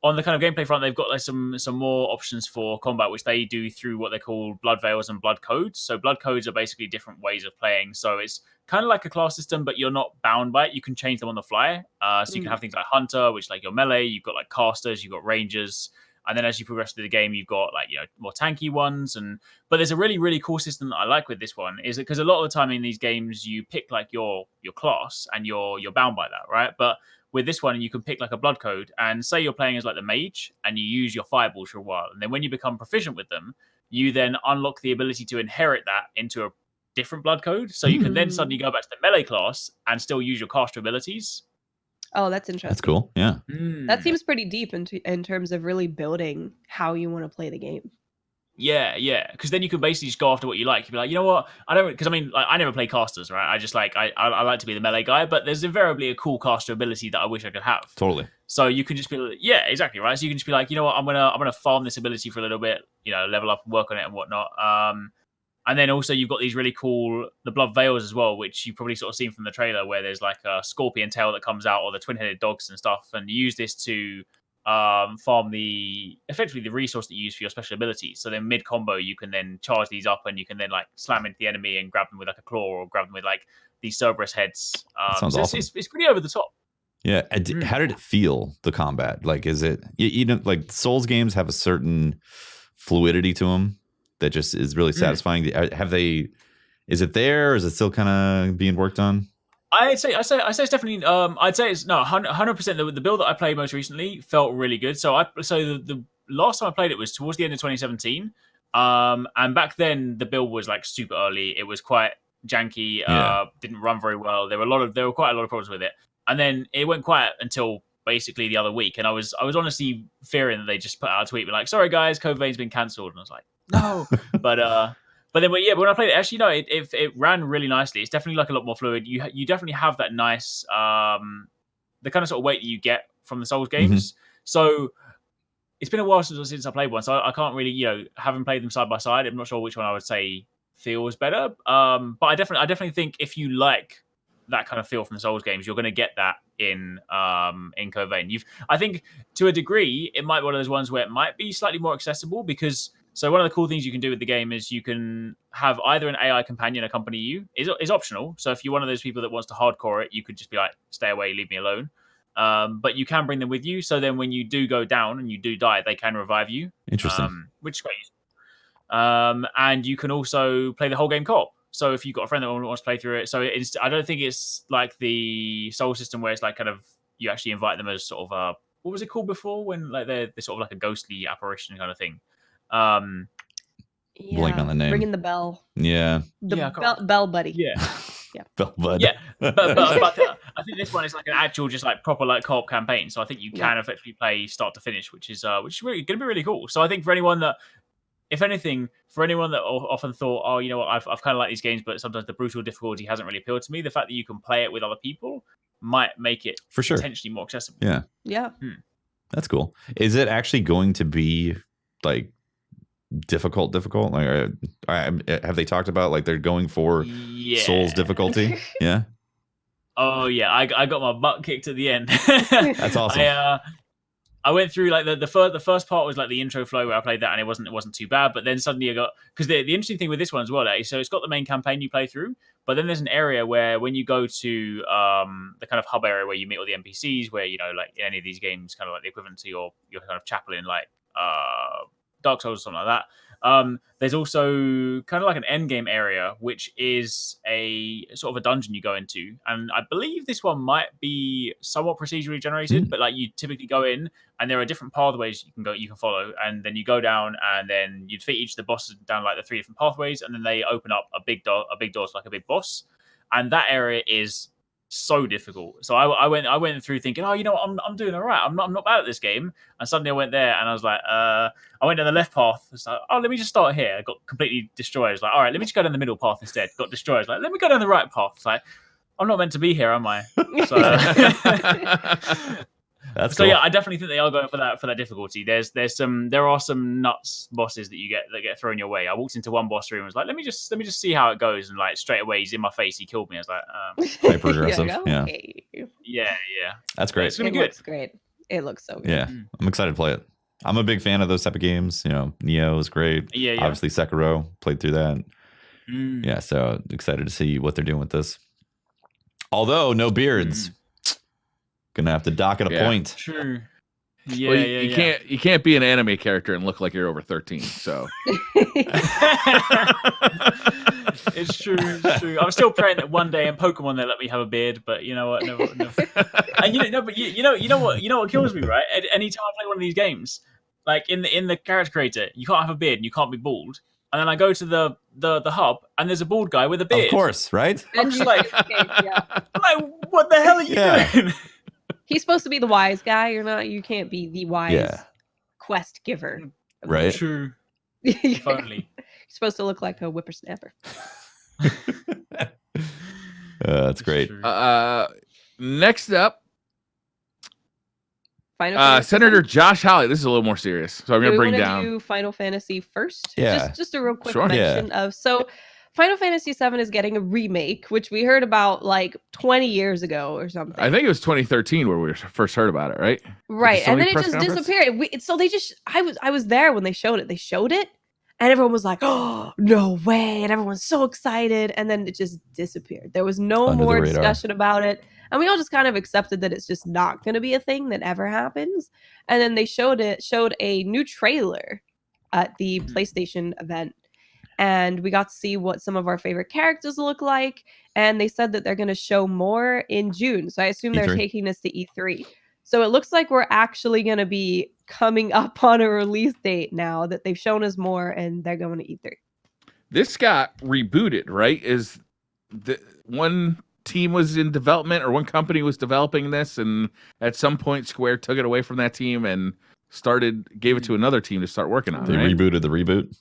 on the kind of gameplay front, they've got like some more options for combat, which they do through what they call blood veils and blood codes. So blood codes are basically different ways of playing. So it's kind of like a class system, but you're not bound by it. You can change them on the fly. So you can have things like hunter, which is like your melee. You've got like casters. You've got rangers. And then as you progress through the game, you've got like, more tanky ones. But there's a really, really cool system that I like with this one, is that because a lot of the time in these games, you pick like your class and you're bound by that, right? But with this one, you can pick like a blood code, and say you're playing as like the mage and you use your fireballs for a while. And then when you become proficient with them, you then unlock the ability to inherit that into a different blood code. So you can then suddenly go back to the melee class and still use your caster abilities. Oh, that's interesting. That's cool. Yeah. That seems pretty deep in terms of really building how you want to play the game. Yeah. Because then you can basically just go after what you like. You'd be like, you know what? I don't, because I mean, like, I never play casters, right? I just like, I like to be the melee guy, but there's invariably a cool caster ability that I wish I could have. Totally. So you can just be like, yeah, exactly, right? So you can just be like, you know what? I'm gonna farm this ability for a little bit, level up and work on it and whatnot. And then also you've got these really cool, the blood veils as well, which you've probably sort of seen from the trailer, where there's like a scorpion tail that comes out, or the twin-headed dogs and stuff. And you use this to farm effectively the resource that you use for your special abilities. So then mid combo, you can then charge these up, and you can then like slam into the enemy and grab them with like a claw, or grab them with like these Cerberus heads. Sounds awesome. It's pretty over the top. Yeah. How did it feel, the combat? Like, is it, like Souls games have a certain fluidity to them that just is really satisfying. Is it there, or is it still kind of being worked on? I'd say it's definitely. I'd say it's 100%. The build that I played most recently felt really good. So the last time I played it was towards the end of 2017. And back then the build was like super early. It was quite janky. Didn't run very well. There were quite a lot of problems with it. And then it went quiet until basically the other week. And I was honestly fearing that they just put out a tweet, be like, "Sorry guys, Code Vein's been cancelled." And I was like, "No," But then, when I played it, actually, no, it ran really nicely. It's definitely like a lot more fluid. You definitely have that nice, the kind of sort of weight that you get from the Souls games. So it's been a while since I played one, so I can't really, having played them side by side, I'm not sure which one I would say feels better. But I definitely think if you like that kind of feel from the Souls games, you're going to get that in Code Vein. I think to a degree, it might be one of those ones where it might be slightly more accessible, because. So one of the cool things you can do with the game is you can have either an AI companion accompany you. Is optional. So if you're one of those people that wants to hardcore it, you could just be like, "Stay away, leave me alone." But you can bring them with you. So then when you do go down and you do die, they can revive you. Interesting. Which is great. And you can also play the whole game co-op. So if you've got a friend that wants to play through it, so I don't think it's like the Soul system where it's like kind of you actually invite them as sort of what was it called before, when like they're sort of like a ghostly apparition kind of thing. Blank on the name. Ringing the bell. Yeah. Bell buddy. Yeah. Bell bud. Yeah. But I think this one is like an actual, just like proper like co-op campaign. So I think you can effectively play start to finish, which is really going to be really cool. So I think for anyone that, if anything, for anyone that often thought, oh, you know what, I've kind of liked these games, but sometimes the brutal difficulty hasn't really appealed to me, the fact that you can play it with other people might make it for sure potentially more accessible. Yeah. That's cool. Is it actually going to be like difficult? Like, have they talked about like they're going for Souls difficulty? Yeah. Oh yeah, I got my butt kicked at the end. That's awesome. I went through like the first part was like the intro flow where I played that, and it wasn't too bad. But then suddenly I got, because the interesting thing with this one as well, so it's got the main campaign you play through, but then there's an area where when you go to the kind of hub area where you meet all the NPCs, where like in any of these games, kind of like the equivalent to your kind of chapel in like Dark Souls or something like that. There's also kind of like an end game area, which is a sort of a dungeon you go into, and I believe this one might be somewhat procedurally generated, but like you typically go in and there are different pathways you can follow, and then you go down and then you defeat each of the bosses down like the 3 different pathways, and then they open up a big door to like a big boss, and that area is so difficult. So I went through thinking, oh, you know what, I'm doing all right. I'm not bad at this game. And suddenly I went there and I was like, I went down the left path. It's like, oh, let me just start here. I got completely destroyed. I was like, all right, let me just go down the middle path instead. Got destroyed. I was like, let me go down the right path. It's like, I'm not meant to be here, am I? So, That's so cool. yeah, I definitely think they are going for that difficulty. There are some nuts bosses that get thrown your way. I walked into one boss room and was like, let me just see how it goes, and like straight away he's in my face, he killed me. I was like, hyper aggressive. Okay. Yeah. That's great. It's gonna be good. Looks great. It looks so good. Yeah, I'm excited to play it. I'm a big fan of those type of games. You know, Neo is great. Yeah, yeah. Obviously, Sekiro, played through that. Mm. Yeah, so excited to see what they're doing with this. Although no beards, gonna have to dock at a point. True. Yeah, Well, yeah, you can't be an anime character and look like you're over 13. So it's true. It's true. I'm still praying that one day in Pokemon they let me have a beard, but you know what? Never. And you know what kills me, right? Anytime I play one of these games, like in the character creator, you can't have a beard and you can't be bald. And then I go to the hub and there's a bald guy with a beard. Of course, right? I'm just like, what the hell are you doing? He's supposed to be the wise guy. You can't be the wise quest giver. Right. True. If only. You're supposed to look like a whippersnapper. That's great. Next up, Final Senator Josh Hawley. This is a little more serious, so I'm going to bring down. Do Final Fantasy first. Yeah. Just a real quick Sure. mention of Final Fantasy VII is getting a remake, which we heard about like 20 years ago or something. I think it was 2013 where we first heard about it, right? Right, and then it press just conference? disappeared. I was there when they showed it. They showed it, and everyone was like, "Oh, no way!" And everyone's so excited, and then it just disappeared. There was no Under the more radar. discussion about it, and we all just kind of accepted that it's just not going to be a thing that ever happens. And then they showed a new trailer at the PlayStation event. And we got to see what some of our favorite characters look like. And they said that they're going to show more in June. So I assume they're E3. taking us to E3. So it looks like we're actually going to be coming up on a release date now that they've shown us more and they're going to E3. This got rebooted, right? Is the one team was in development or one company was developing this, and at some point Square took it away from that team and gave it to another team to start working on it. They Right? rebooted the reboot.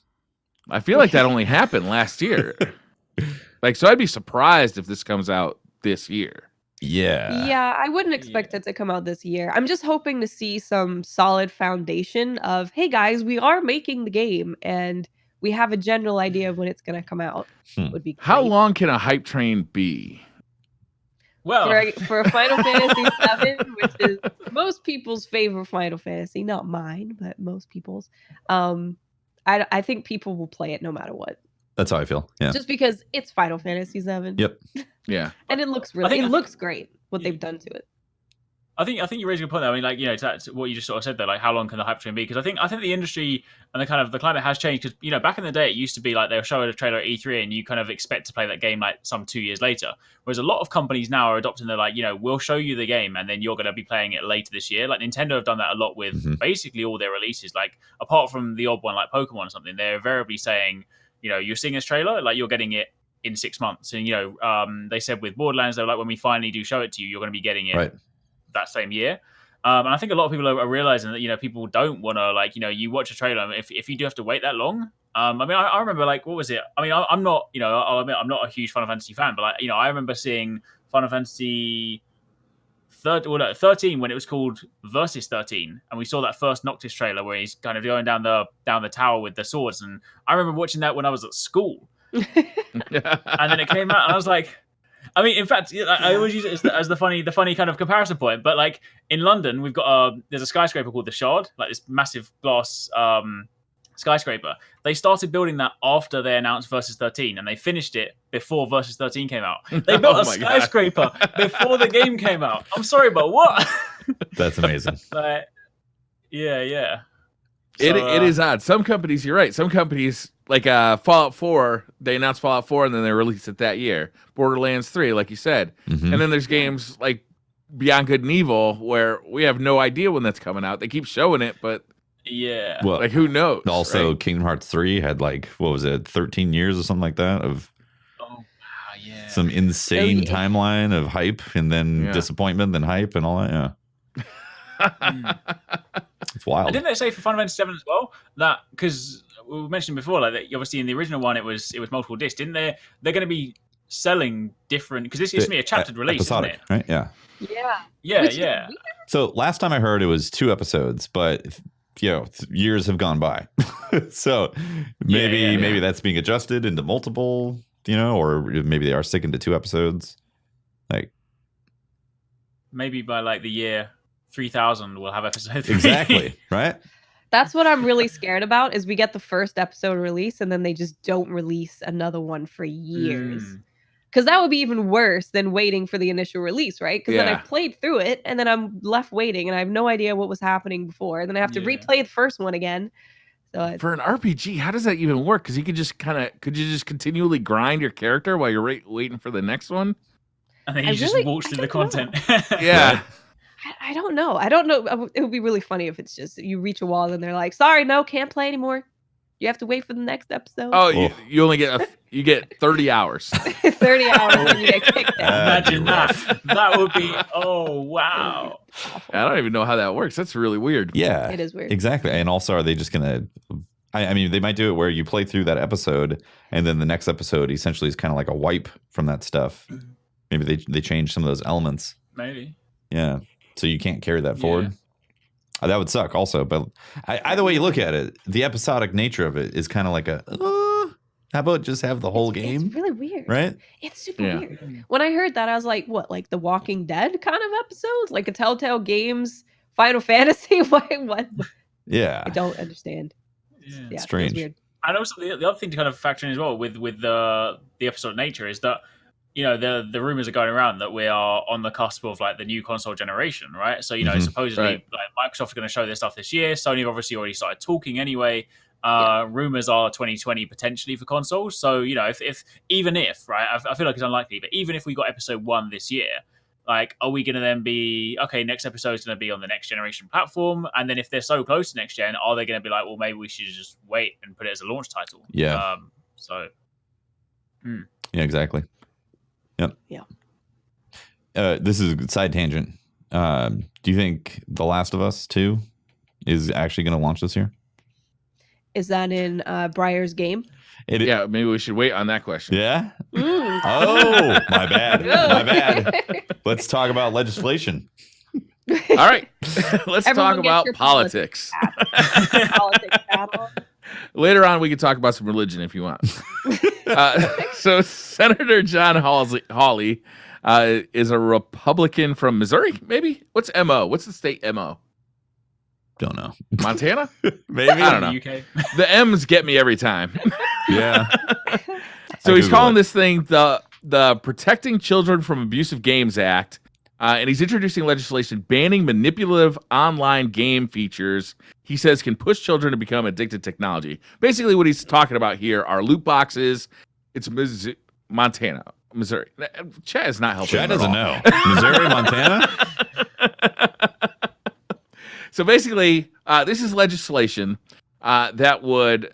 I feel like that only happened last year. So I'd be surprised if this comes out this year. Yeah. Yeah, I wouldn't expect it to come out this year. I'm just hoping to see some solid foundation of, hey guys, we are making the game and we have a general idea of when it's going to come out. Would be great. How long can a hype train be? Well, For Final Fantasy VII, which is most people's favorite Final Fantasy, not mine, but most people's. I think people will play it no matter what. That's how I feel. Yeah. Just because it's Final Fantasy VII. Yep. Yeah. And it looks looks great what they've done to it. I think you raise a good point there. I mean, like, to what you just sort of said there, like how long can the hype train be? Because I think the industry and the climate has changed. Because back in the day, it used to be like they'll show a trailer at E3 and you kind of expect to play that game like some 2 years later. Whereas a lot of companies now are adopting they're like, we'll show you the game and then you're going to be playing it later this year. Like Nintendo have done that a lot with basically all their releases. Like apart from the odd one like Pokemon or something, they're invariably saying, you're seeing this trailer, like you're getting it in 6 months. And they said with Borderlands, they're like, when we finally do show it to you, you're going to be getting it that same year. And I think a lot of people are realizing that people don't want to you watch a trailer and if you do have to wait that long. I mean, I remember what was it? I mean, I'm not I'll admit I'm not a huge Final Fantasy fan, but I remember seeing Final Fantasy 13 when it was called Versus 13, and we saw that first Noctis trailer where he's kind of going down the tower with the swords, and I remember watching that when I was at school, and then it came out, and I was like. I mean, in fact, I always use it as the funny kind of comparison point. But like in London, we've got there's a skyscraper called the Shard, like this massive glass skyscraper. They started building that after they announced Versus 13, and they finished it before Versus 13 came out. They built a skyscraper before the game came out. I'm sorry, but what? That's amazing. Yeah. So, it is odd. Some companies, you're right. Some companies, like Fallout 4, they announced Fallout 4 and then they released it that year. Borderlands 3, like you said. Mm-hmm. And then there's games like Beyond Good and Evil where we have no idea when that's coming out. They keep showing it, but yeah. Well, like who knows? Also, right? Kingdom Hearts 3 had 13 years or something like that of some insane timeline of hype and then disappointment, then hype and all that. Yeah. It's wild. And didn't they say for Final Fantasy 7 as well that because we mentioned before, like that obviously in the original one it was multiple discs, didn't they? They're going to be selling different because this is to me a chaptered release, episodic, isn't it? Right? Yeah. So last time I heard it was 2 episodes, but years have gone by, so maybe that's being adjusted into multiple, or maybe they are sticking to 2 episodes, like maybe by like the year 3000 will have episode 3. Exactly. Right. That's what I'm really scared about is we get the first episode release and then they just don't release another one for years. Because that would be even worse than waiting for the initial release, right? Because then I've played through it and then I'm left waiting and I have no idea what was happening before. And then I have to replay the first one again. So for an RPG, how does that even work? Because you could just could you just continually grind your character while you're waiting for the next one? And then you just walk through the content. Yeah. I don't know. I don't know. It would be really funny if it's just you reach a wall and they're like, sorry, no, can't play anymore. You have to wait for the next episode. Oh, you only get 30 hours. 30 hours and you get kicked out. Imagine that. That would be, oh, wow. I don't even know how that works. That's really weird. Yeah. It is weird. Exactly. And also, are they just going to, I mean, they might do it where you play through that episode and then the next episode essentially is kind of like a wipe from that stuff. Maybe they change some of those elements. Maybe. Yeah. So you can't carry that forward. That would suck also. But either way you look at it, the episodic nature of it is kind of like how about just have the whole game? It's really weird. Right? It's super weird. When I heard that, I was like, what, like the Walking Dead kind of episodes? Like a Telltale Games Final Fantasy? What? Yeah. I don't understand. Yeah. Strange. It's weird. And also the other thing to kind of factor in as well with the episode nature is that, you know, the rumors are going around that we are on the cusp of like the new console generation, right? So, you know, supposedly like Microsoft are going to show their stuff this year. Sony have obviously already started talking anyway. Rumors are 2020 potentially for consoles. So, you know, if right, I feel like it's unlikely, but even if we got episode 1 this year, like, are we going to then be, okay, next episode is going to be on the next generation platform? And then if they're so close to next gen, are they going to be like, well, maybe we should just wait and put it as a launch title? Yeah. Yeah, exactly. Yep. Yeah. This is a side tangent. Do you think The Last of Us 2 is actually going to launch this year? Is that in Briar's game? Yeah, maybe we should wait on that question. Yeah? Oh, my bad. My bad. Let's talk about legislation. All right. Let's talk about politics. Politics battle. Later on, we can talk about some religion if you want. So Senator John Hawley is a Republican from Missouri, maybe? What's MO? What's the state MO? Don't know. Montana? Maybe. I don't know. UK. The M's get me every time. Yeah. So he's calling this thing the Protecting Children from Abusive Games Act. And he's introducing legislation banning manipulative online game features he says can push children to become addicted to technology. Basically, what he's talking about here are loot boxes. It's Montana, Missouri. Chad is not helping. Chad doesn't know. Missouri, Montana? So basically, this is legislation that would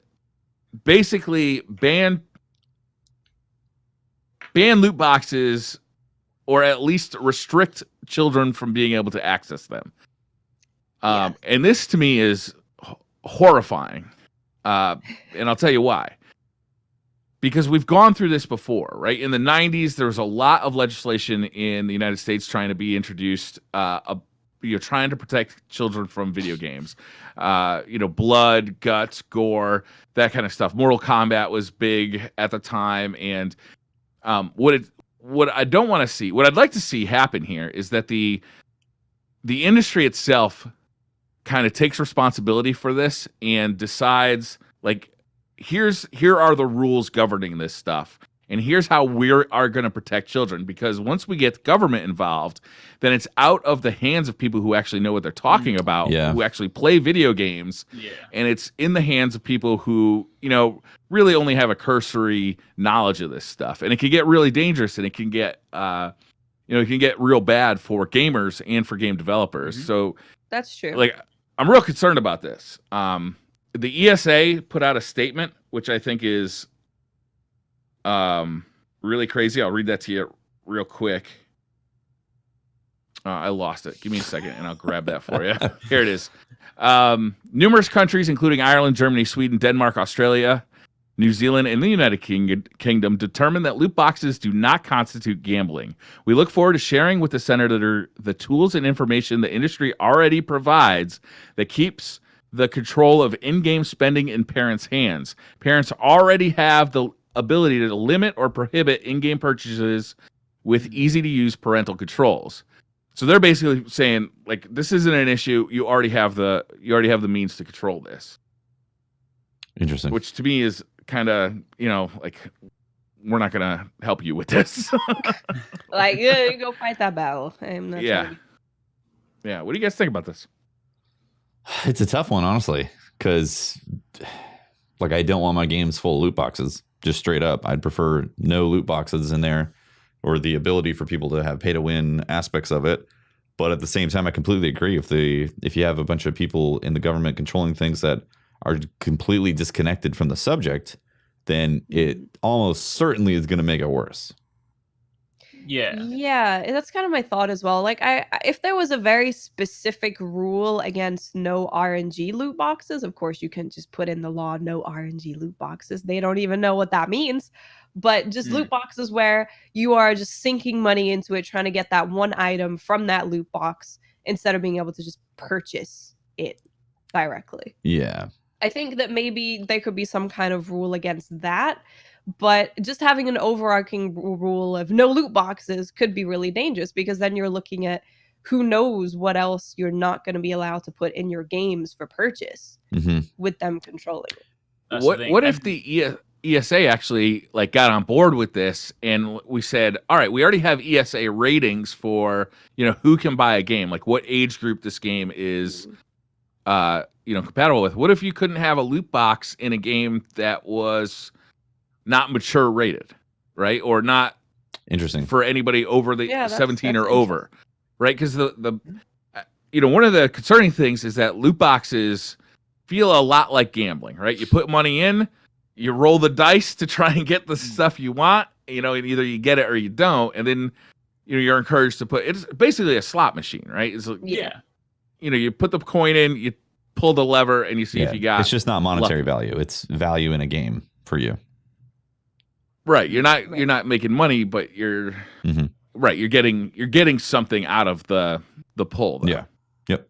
basically ban loot boxes or at least restrict children from being able to access them. And this to me is horrifying. And I'll tell you why. Because we've gone through this before, right? In the 90s, there was a lot of legislation in the United States trying to be introduced, trying to protect children from video games. Blood, guts, gore, that kind of stuff. Mortal Kombat was big at the time. And what I don't want to see, what I'd like to see happen here is that the industry itself kind of takes responsibility for this and decides, like, here are the rules governing this stuff, and here's how we are going to protect children. Because once we get government involved, then it's out of the hands of people who actually know what they're talking about, who actually play video games, and it's in the hands of people who, really only have a cursory knowledge of this stuff. And it can get really dangerous, and it can get it can get real bad for gamers and for game developers. So that's true. Like, I'm real concerned about this. The ESA put out a statement, which I think is really crazy. I'll read that to you real quick. I lost it. Give me a second, and I'll grab that for you. Here it is. Numerous countries, including Ireland, Germany, Sweden, Denmark, Australia, New Zealand, and the United Kingdom, determined that loot boxes do not constitute gambling. We look forward to sharing with the Senator the tools and information the industry already provides that keeps the control of in-game spending in parents' hands. Parents already have the ability to limit or prohibit in-game purchases with easy-to-use parental controls. So they're basically saying like this isn't an issue. You already have the means to control this. Interesting. Which to me is kind of, like we're not gonna help you with this. Like, yeah, go fight that battle. I'm not trying to Yeah. What do you guys think about this? It's a tough one, honestly, because like I don't want my games full of loot boxes. Just straight up, I'd prefer no loot boxes in there, or the ability for people to have pay to win aspects of it. But at the same time, I completely agree. If you have a bunch of people in the government controlling things that are completely disconnected from the subject, then it almost certainly is going to make it worse. Yeah, that's kind of my thought as well. Like, if there was a very specific rule against no RNG loot boxes, of course you can just put in the law no RNG loot boxes. They don't even know what that means. But just loot boxes where you are just sinking money into it, trying to get that one item from that loot box instead of being able to just purchase it directly. Yeah. I think that maybe there could be some kind of rule against that, but just having an overarching rule of no loot boxes could be really dangerous, because then you're looking at who knows what else you're not going to be allowed to put in your games for purchase with them controlling it. What if the ESA actually like got on board with this and we said, all right, we already have ESA ratings for, who can buy a game, like what age group this game is compatible with. What if you couldn't have a loot box in a game that was not mature rated, right? Or not interesting for anybody over the 17 or over, right? Because the one of the concerning things is that loot boxes feel a lot like gambling, right? You put money in, you roll the dice to try and get the stuff you want, and either you get it or you don't, and then you're encouraged to it's basically a slot machine, right? It's like, you put the coin in, you pull the lever, and you see if you got. It's just not monetary value; it's value in a game for you. Right, you're not making money, but you're right. You're getting something out of the pull. Though. Yeah. Yep.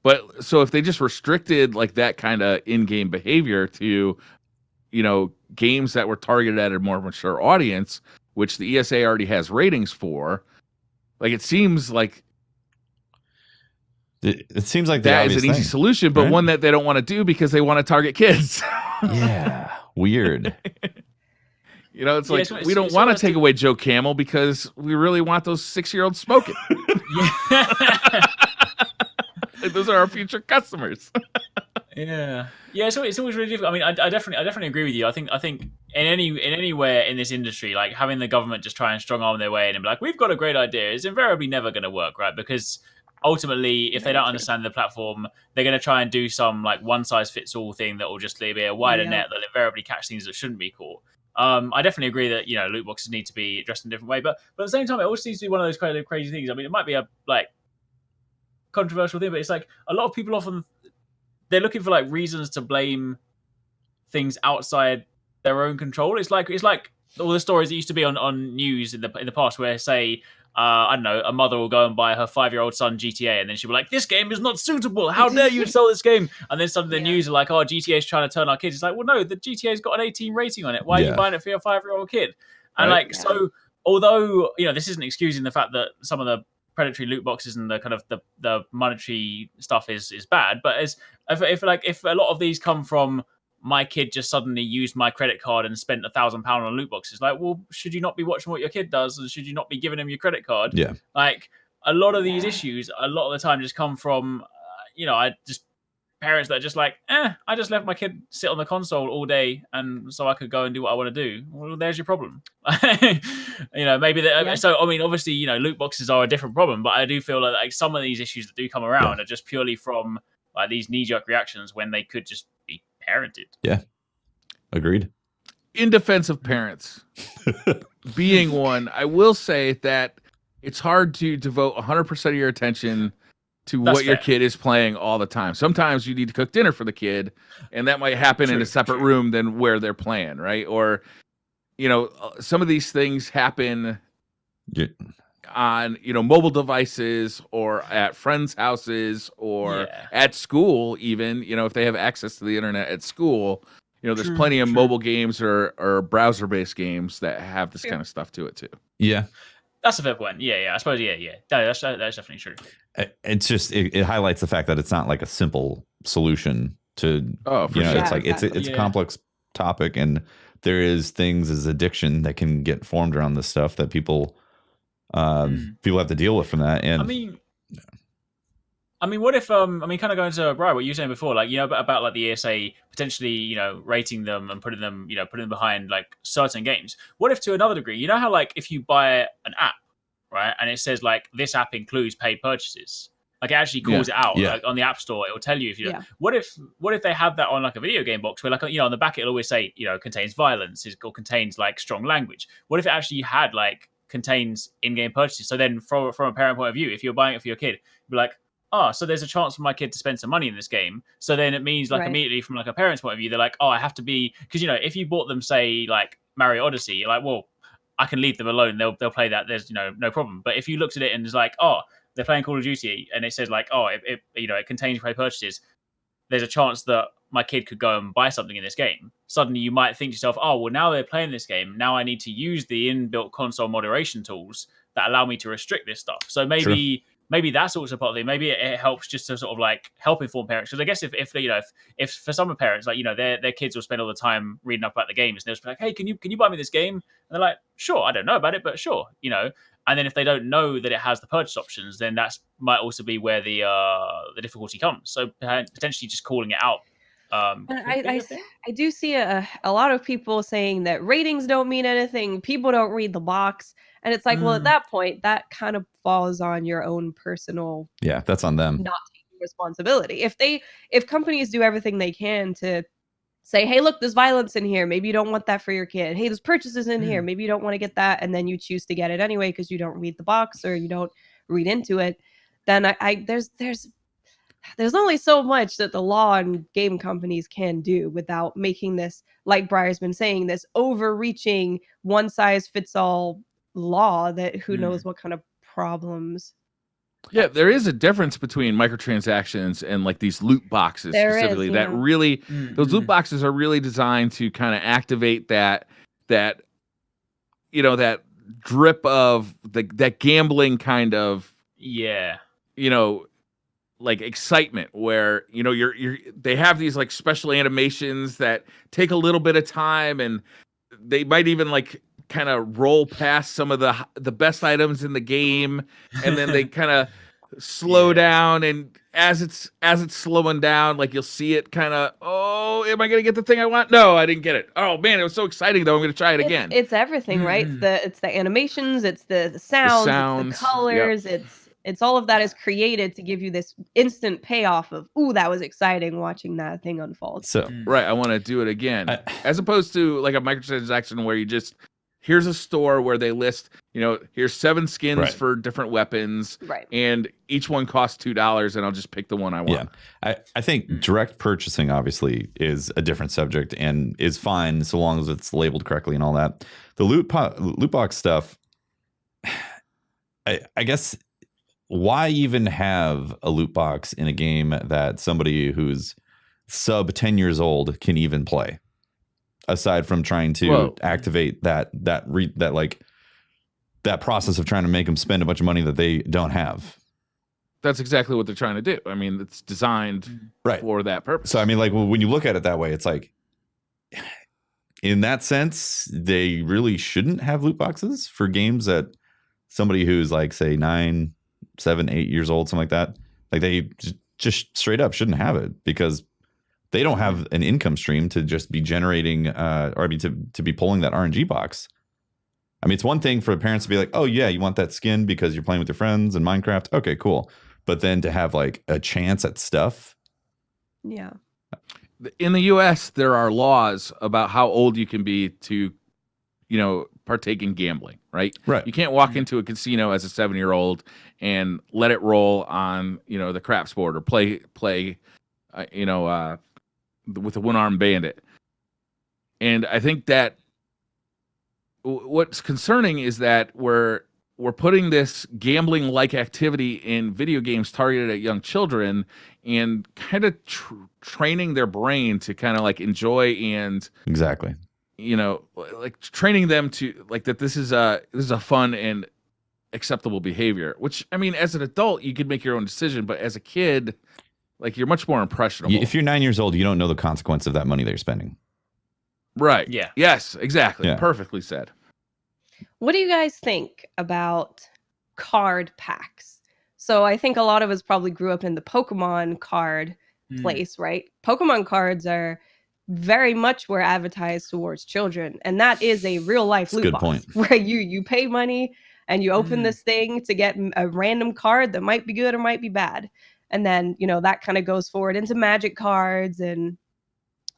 But so if they just restricted like that kind of in-game behavior to, games that were targeted at a more mature audience, which the ESA already has ratings for, like it seems like it seems like that is an easy solution, but one that they don't want to do because they want to target kids. Yeah, weird. It's like we don't want to take away Joe Camel because we really want those 6-year-olds smoking. Those are our future customers. So it's always really difficult. I mean, I definitely agree with you. I think in anywhere in this industry, like having the government just try and strong arm their way in and be like, we've got a great idea, is invariably never going to work, right? Because ultimately, if they don't understand the platform, they're going to try and do some like one size fits all thing that will just be a wider net that invariably catch things that shouldn't be caught. I definitely agree that loot boxes need to be addressed in a different way, but at the same time, it also seems to be one of those kind of crazy things. I mean, it might be a like controversial thing, but it's like a lot of people often they're looking for like reasons to blame things outside their own control. It's like all the stories that used to be on news in the past, where say I don't know, a mother will go and buy her 5-year-old son GTA, and then she'll be like, "This game is not suitable. How dare you sell this game?" And then suddenly the news are like, "Oh, GTA is trying to turn our kids." It's like, well, no, the GTA's got an 18 rating on it. Why are you buying it for your 5-year-old kid? And so although this isn't excusing the fact that some of the predatory loot boxes and the kind of the monetary stuff is bad, but if a lot of these come from my kid just suddenly used my credit card and spent £1,000 on loot boxes, like, well, should you not be watching what your kid does, and should you not be giving him your credit card? Yeah, like a lot of these issues a lot of the time just come from parents that are just like, I just left my kid sit on the console all day and so I could go and do what I want to do. Well, there's your problem. Maybe that. So I mean, obviously, loot boxes are a different problem, but I do feel like some of these issues that do come around are just purely from like these knee-jerk reactions when they could just be parented. Yeah, agreed. In defense of parents, being one, I will say that it's hard to devote 100% of your attention to what your kid is playing all the time. Sometimes you need to cook dinner for the kid, and that might happen in a separate room than where they're playing, right? Or, some of these things happen on, mobile devices or at friends' houses or at school even, if they have access to the internet at school. There's plenty of mobile games or browser-based games that have this kind of stuff to it too. Yeah. That's a fair point. Yeah. I suppose. Yeah. No, that's definitely true. It's just it highlights the fact that it's not like a simple solution to. Oh, for sure. It's like exactly. it's a complex topic, and there is things as addiction that can get formed around this stuff that people people have to deal with from that. And I mean, what if kind of going to Brian, what you were saying before, like, about like the ESA potentially, rating them and putting them behind like certain games. What if to another degree, how like if you buy an app, right, and it says like this app includes paid purchases, like it actually calls it out, like on the App Store, it will tell you if you. What if they have that on like a video game box where like on the back it'll always say contains violence or contains like strong language. What if it actually had like contains in-game purchases? So then from a parent point of view, if you're buying it for your kid, you'd be like, oh, so there's a chance for my kid to spend some money in this game. So then it means like immediately from like a parent's point of view, they're like, oh, I have to be, because if you bought them say like Mario Odyssey, you're like, well, I can leave them alone. They'll play that. There's no problem. But if you looked at it and it's like, oh, they're playing Call of Duty and it says like, oh, it contains paid purchases, there's a chance that my kid could go and buy something in this game. Suddenly you might think to yourself, oh, well, now they're playing this game. Now I need to use the inbuilt console moderation tools that allow me to restrict this stuff. So maybe that's also part of it. Maybe it helps just to sort of like help inform parents. Because I guess if for some parents, like, their kids will spend all the time reading up about the games and they'll just be like, hey, can you buy me this game? And they're like, sure, I don't know about it, but sure, And then if they don't know that it has the purchase options, then that's might also be where the difficulty comes. So potentially just calling it out. I do see a lot of people saying that ratings don't mean anything. People don't read the box. And it's like, well, at that point, that kind of falls on your own personal. Yeah, that's on them. Not taking responsibility. If companies do everything they can to say, hey, look, there's violence in here. Maybe you don't want that for your kid. Hey, there's purchases in here. Maybe you don't want to get that. And then you choose to get it anyway because you don't read the box or you don't read into it. Then there's only so much that the law and game companies can do without making this, like Briar's been saying, this overreaching one-size-fits-all law that who knows what kind of problems. Yeah, there is a difference between microtransactions and like these loot boxes specifically. That really, those loot boxes are really designed to kind of activate that drip of that gambling kind of like excitement where they have these like special animations that take a little bit of time and they might even like kind of roll past some of the best items in the game and then they kind of slow down, and as it's slowing down, like you'll see it kind of, oh, am I gonna get the thing I want? No, I didn't get it. Oh man, it was so exciting though. I'm gonna try it again. It's everything, right? It's the animations, it's the sounds, it's the colors, it's all of that is created to give you this instant payoff of, ooh, that was exciting watching that thing unfold. So right, I want to do it again, as opposed to like a microtransaction where you just, here's a store where they list, here's 7 skins for different weapons, and each one costs $2, and I'll just pick the one I want. Yeah, I think direct purchasing obviously is a different subject and is fine so long as it's labeled correctly and all that. The loot box stuff, I guess, why even have a loot box in a game that somebody who's sub 10 years old can even play? Aside from trying to activate that process of trying to make them spend a bunch of money that they don't have. That's exactly what they're trying to do. I mean, it's designed for that purpose. So, I mean, like, when you look at it that way, it's like, in that sense, they really shouldn't have loot boxes for games that somebody who's like, say, 9, 7, 8 years old, something like that. Like, they just straight up shouldn't have it because they don't have an income stream to just be generating, to be pulling that RNG box. I mean, it's one thing for parents to be like, oh yeah, you want that skin because you're playing with your friends in Minecraft. Okay, cool. But then to have like a chance at stuff. Yeah. In the US, there are laws about how old you can be to, partake in gambling, right? Right. You can't walk into a casino as a 7-year-old and let it roll on, the craps board or play, with a one-armed bandit. And I think that what's concerning is that we're putting this gambling-like activity in video games targeted at young children and kind of training their brain to kind of like enjoy and exactly, like training them to like that this is a fun and acceptable behavior. Which, I mean, as an adult, you could make your own decision, but as a kid, like, you're much more impressionable. If you're 9 years old, you don't know the consequence of that money that you're spending. Right. Yeah. Yes, exactly. Yeah. Perfectly said. What do you guys think about card packs? So I think a lot of us probably grew up in the Pokemon card place, right? Pokemon cards are very much were advertised towards children, and that is a real life loot box point. where you pay money and you open this thing to get a random card that might be good or might be bad, and then that kind of goes forward into Magic cards and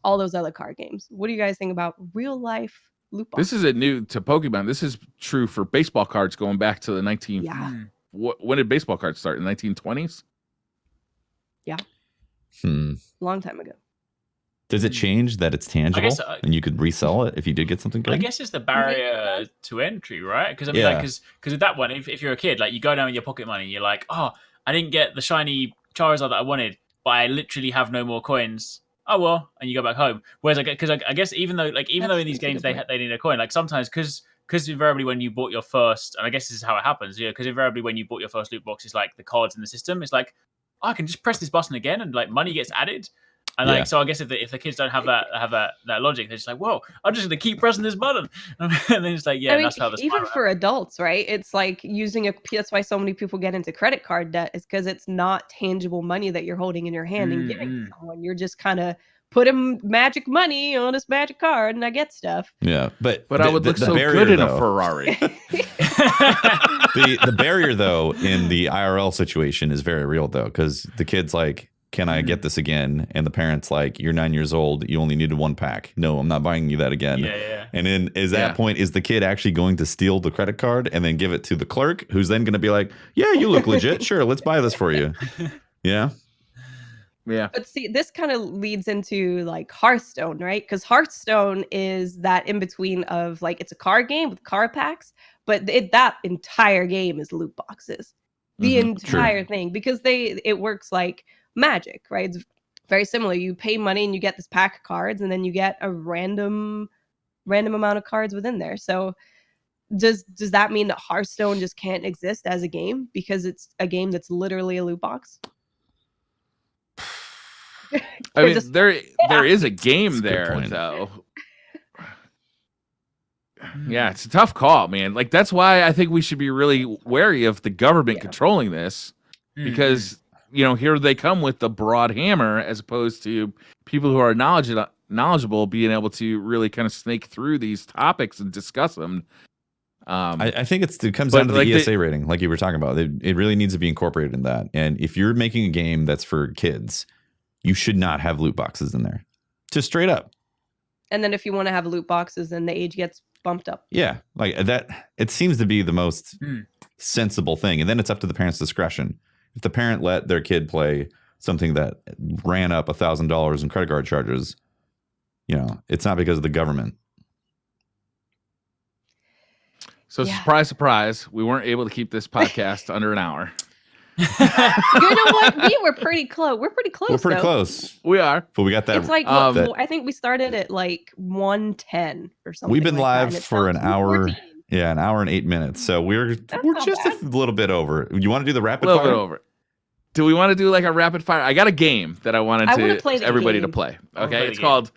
all those other card games. What do you guys think about real life loot boxes? This isn't new to Pokemon. This is true for baseball cards going back to the when did baseball cards start? In the 1920s? Yeah. Long time ago. Does it change that it's tangible and you could resell it if you did get something good? I guess it's the barrier to entry, right? Because I mean, because with that one, if you're a kid, like you go down with your pocket money, you're like, oh, I didn't get the shiny Charizard that I wanted, but I literally have no more coins. Oh well, and you go back home. Whereas I guess even though in these games they need a coin, like sometimes because invariably when you bought your first, and I guess this is how it happens, because invariably when you bought your first loot box, it's like the cards in the system. It's like, oh, I can just press this button again, and like money gets added. And so I guess if the kids don't have that logic, they're just like, whoa, I'm just gonna keep pressing this button, and then it's like, that's how the even for adults, right? It's like using that's why so many people get into credit card debt, is because it's not tangible money that you're holding in your hand and giving to someone. You're just kind of putting magic money on this magic card and I get stuff. Yeah, but I would look so good in a Ferrari. The barrier though in the IRL situation is very real though, because the kid's like, can I get this again? And the parent's like, you're 9 years old. You only needed one pack. No, I'm not buying you that again. Yeah. And then point, is the kid actually going to steal the credit card and then give it to the clerk, who's then going to be like, yeah, you look legit. Sure, let's buy this for you. Yeah. Yeah. But see, this kind of leads into like Hearthstone, right? Because Hearthstone is that in between of like, it's a card game with card packs, but that entire game is loot boxes. The entire thing, because it works like Magic, right? It's very similar. You pay money and you get this pack of cards, and then you get a random amount of cards within there. So does that mean that Hearthstone just can't exist as a game because it's a game that's literally a loot box? I mean, there is a game there though. Yeah, it's a tough call, man. Like, that's why I think we should be really wary of the government controlling this, because here they come with the broad hammer, as opposed to people who are knowledgeable being able to really kind of snake through these topics and discuss them. I think it comes down to the ESA rating, like you were talking about. It really needs to be incorporated in that. And if you're making a game that's for kids, you should not have loot boxes in there. Just straight up. And then if you want to have loot boxes, then the age gets bumped up. Yeah, like that. It seems to be the most sensible thing. And then it's up to the parent's discretion. If the parent let their kid play something that ran up $1,000 in credit card charges, it's not because of the government. So surprise, surprise, we weren't able to keep this podcast under an hour. You know what? We were pretty close. We're pretty close. We're pretty close. We are. But we got that. It's like, I think we started at like 1:10 or something. We've been like live for an hour. 14. Yeah, an hour and 8 minutes. So we're just a little bit over. You want to do the rapid fire? A little bit over. Do we want to do like a rapid fire? I got a game that I wanted everybody to play. Okay, it's called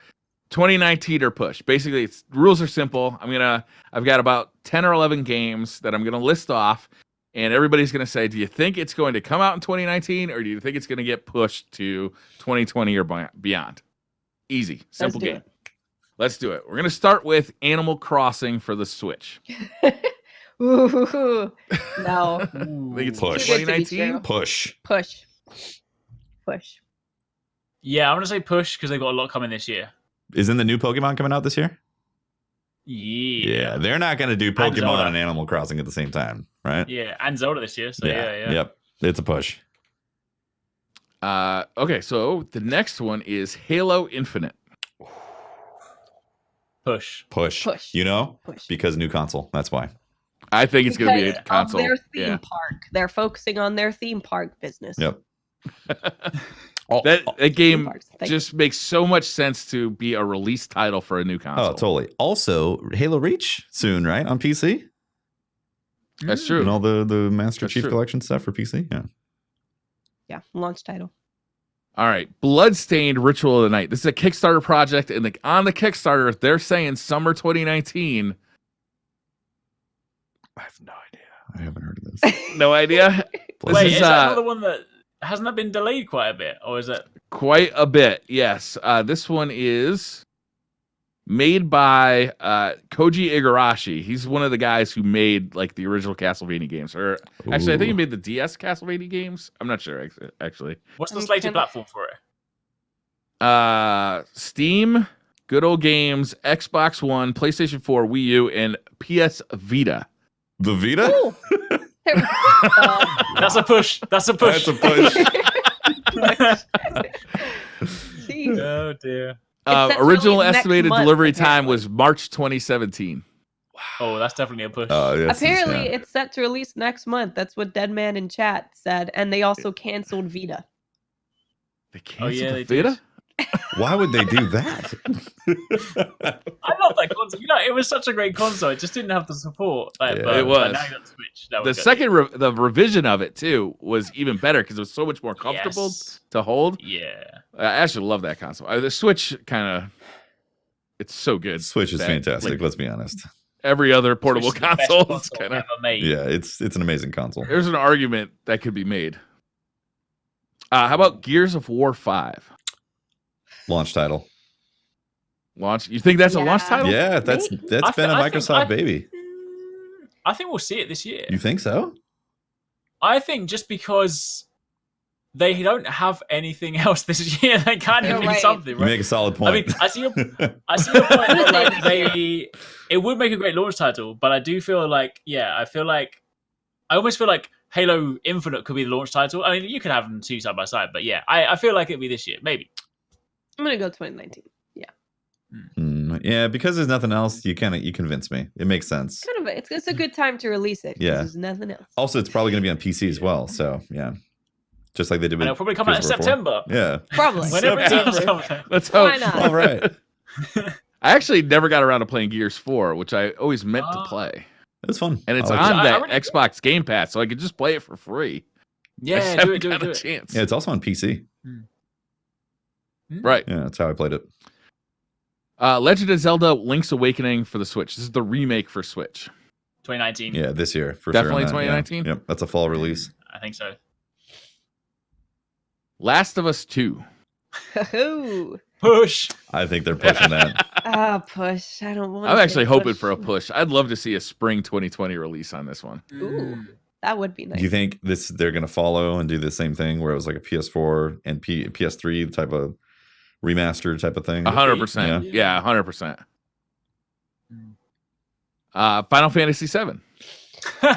2019 or Push. Basically, rules are simple. I've got about 10 or 11 games that I'm gonna list off, and everybody's gonna say, do you think it's going to come out in 2019, or do you think it's gonna get pushed to 2020 or beyond? Easy, simple game. Let's do it. We're gonna start with Animal Crossing for the Switch. Ooh, no. I think it's Push. 2019. Push. Yeah, I'm gonna say push because they've got a lot coming this year. Isn't the new Pokemon coming out this year? Yeah, they're not going to do Pokemon and Animal Crossing at the same time, right? Yeah, and Zelda this year. So yeah. Yep, it's a push. Okay, so the next one is Halo Infinite. Push. Push. Because new console. That's why. I think it's going to be a console. Their theme park. They're focusing on their theme park business. Yep. That game just makes so much sense to be a release title for a new console. Oh, totally. Also, Halo Reach soon, right? On PC? That's true. And all the Master That's Chief true. Collection stuff for PC. Yeah. Yeah, launch title. All right, Bloodstained Ritual of the Night. This is a Kickstarter project, and on the Kickstarter, they're saying summer 2019. I have no idea. I haven't heard of this. No idea. Wait, This is that another one that hasn't that been delayed quite a bit, or is it quite a bit? Yes. This one is made by Koji Igarashi. He's one of the guys who made like the original Castlevania games, or actually, I think he made the DS Castlevania games. I'm not sure actually. what's the slated platform for it? Steam, Good Old Games, Xbox One, PlayStation 4, Wii U, and PS Vita. The Vita? Ooh. That's a push. That's a push. That's a push. Jeez. Oh dear. It's set to Original release next estimated month, delivery time apparently. was March 2017. Oh, that's definitely a push. Yes, Apparently, yeah. it's set to release next month. That's what Deadman in chat said, and they also canceled Vita. They Oh canceled yeah, the they Vita? did. Why would they do that? I love that console. You know, it was such a great console. It just didn't have the support. Like, Yeah. but, It was. But now you got the Switch. That The was good. second the revision of it too was even better because it was so much more comfortable Yes. to hold. Yeah. I actually love that console. The Switch kind of, it's so good. Switch is that, fantastic. like, let's be honest. every other portable Switch is the best console is console kind of. ever made. Yeah, it's an amazing console. There's an argument that could be made. How about Gears of War 5 Launch title. launch? You think that's a launch Yeah. title? Yeah, that's Maybe. been a Microsoft baby. I think we'll see it this year. You think so? I think just because they don't have anything else this year, they kind of You're need right. something, You right? make a solid I point. mean, I see your point. That, like, it would make a great launch title, but I do feel like, I almost feel like Halo Infinite could be the launch title. I mean, you could have them two side by side, but yeah, I feel like it'd be this year, maybe. I'm gonna go 2019. Yeah, Yeah, because there's nothing else. You convince me. It makes sense. kind of. It's a good time to release it. 'Cause Yeah. there's nothing else. Also, it's probably going to be on PC as well. So yeah, just like they did And with. it'll probably come out in Gears of War 4. September. Yeah. Probably. Whenever it does come out. Let's hope. Why not? All right. I actually never got around to playing Gears 4, which I always meant to play. It's fun. And it's I like on it. that I already- Xbox Game Pass, so I could just play it for free. I Yeah, just do haven't it, do it, got do a it. chance. Yeah, it's also on PC. Right. Yeah, that's how I played it. Legend of Zelda Link's Awakening for the Switch. This is the remake for Switch. 2019. Yeah, this year for Definitely sure. on that, yeah. 2019? Yep, that's a fall release. I think so. Last of Us 2. Ooh. Push. I think they're pushing that. Ah, push. I don't want. I'm actually hoping for a push. I'd love to see a spring 2020 release on this one. Ooh. That would be nice. Do you think they're going to follow and do the same thing where it was like a PS4 and PS3 type of remastered type of thing? 100%. Yeah, 100%. Final Fantasy 7.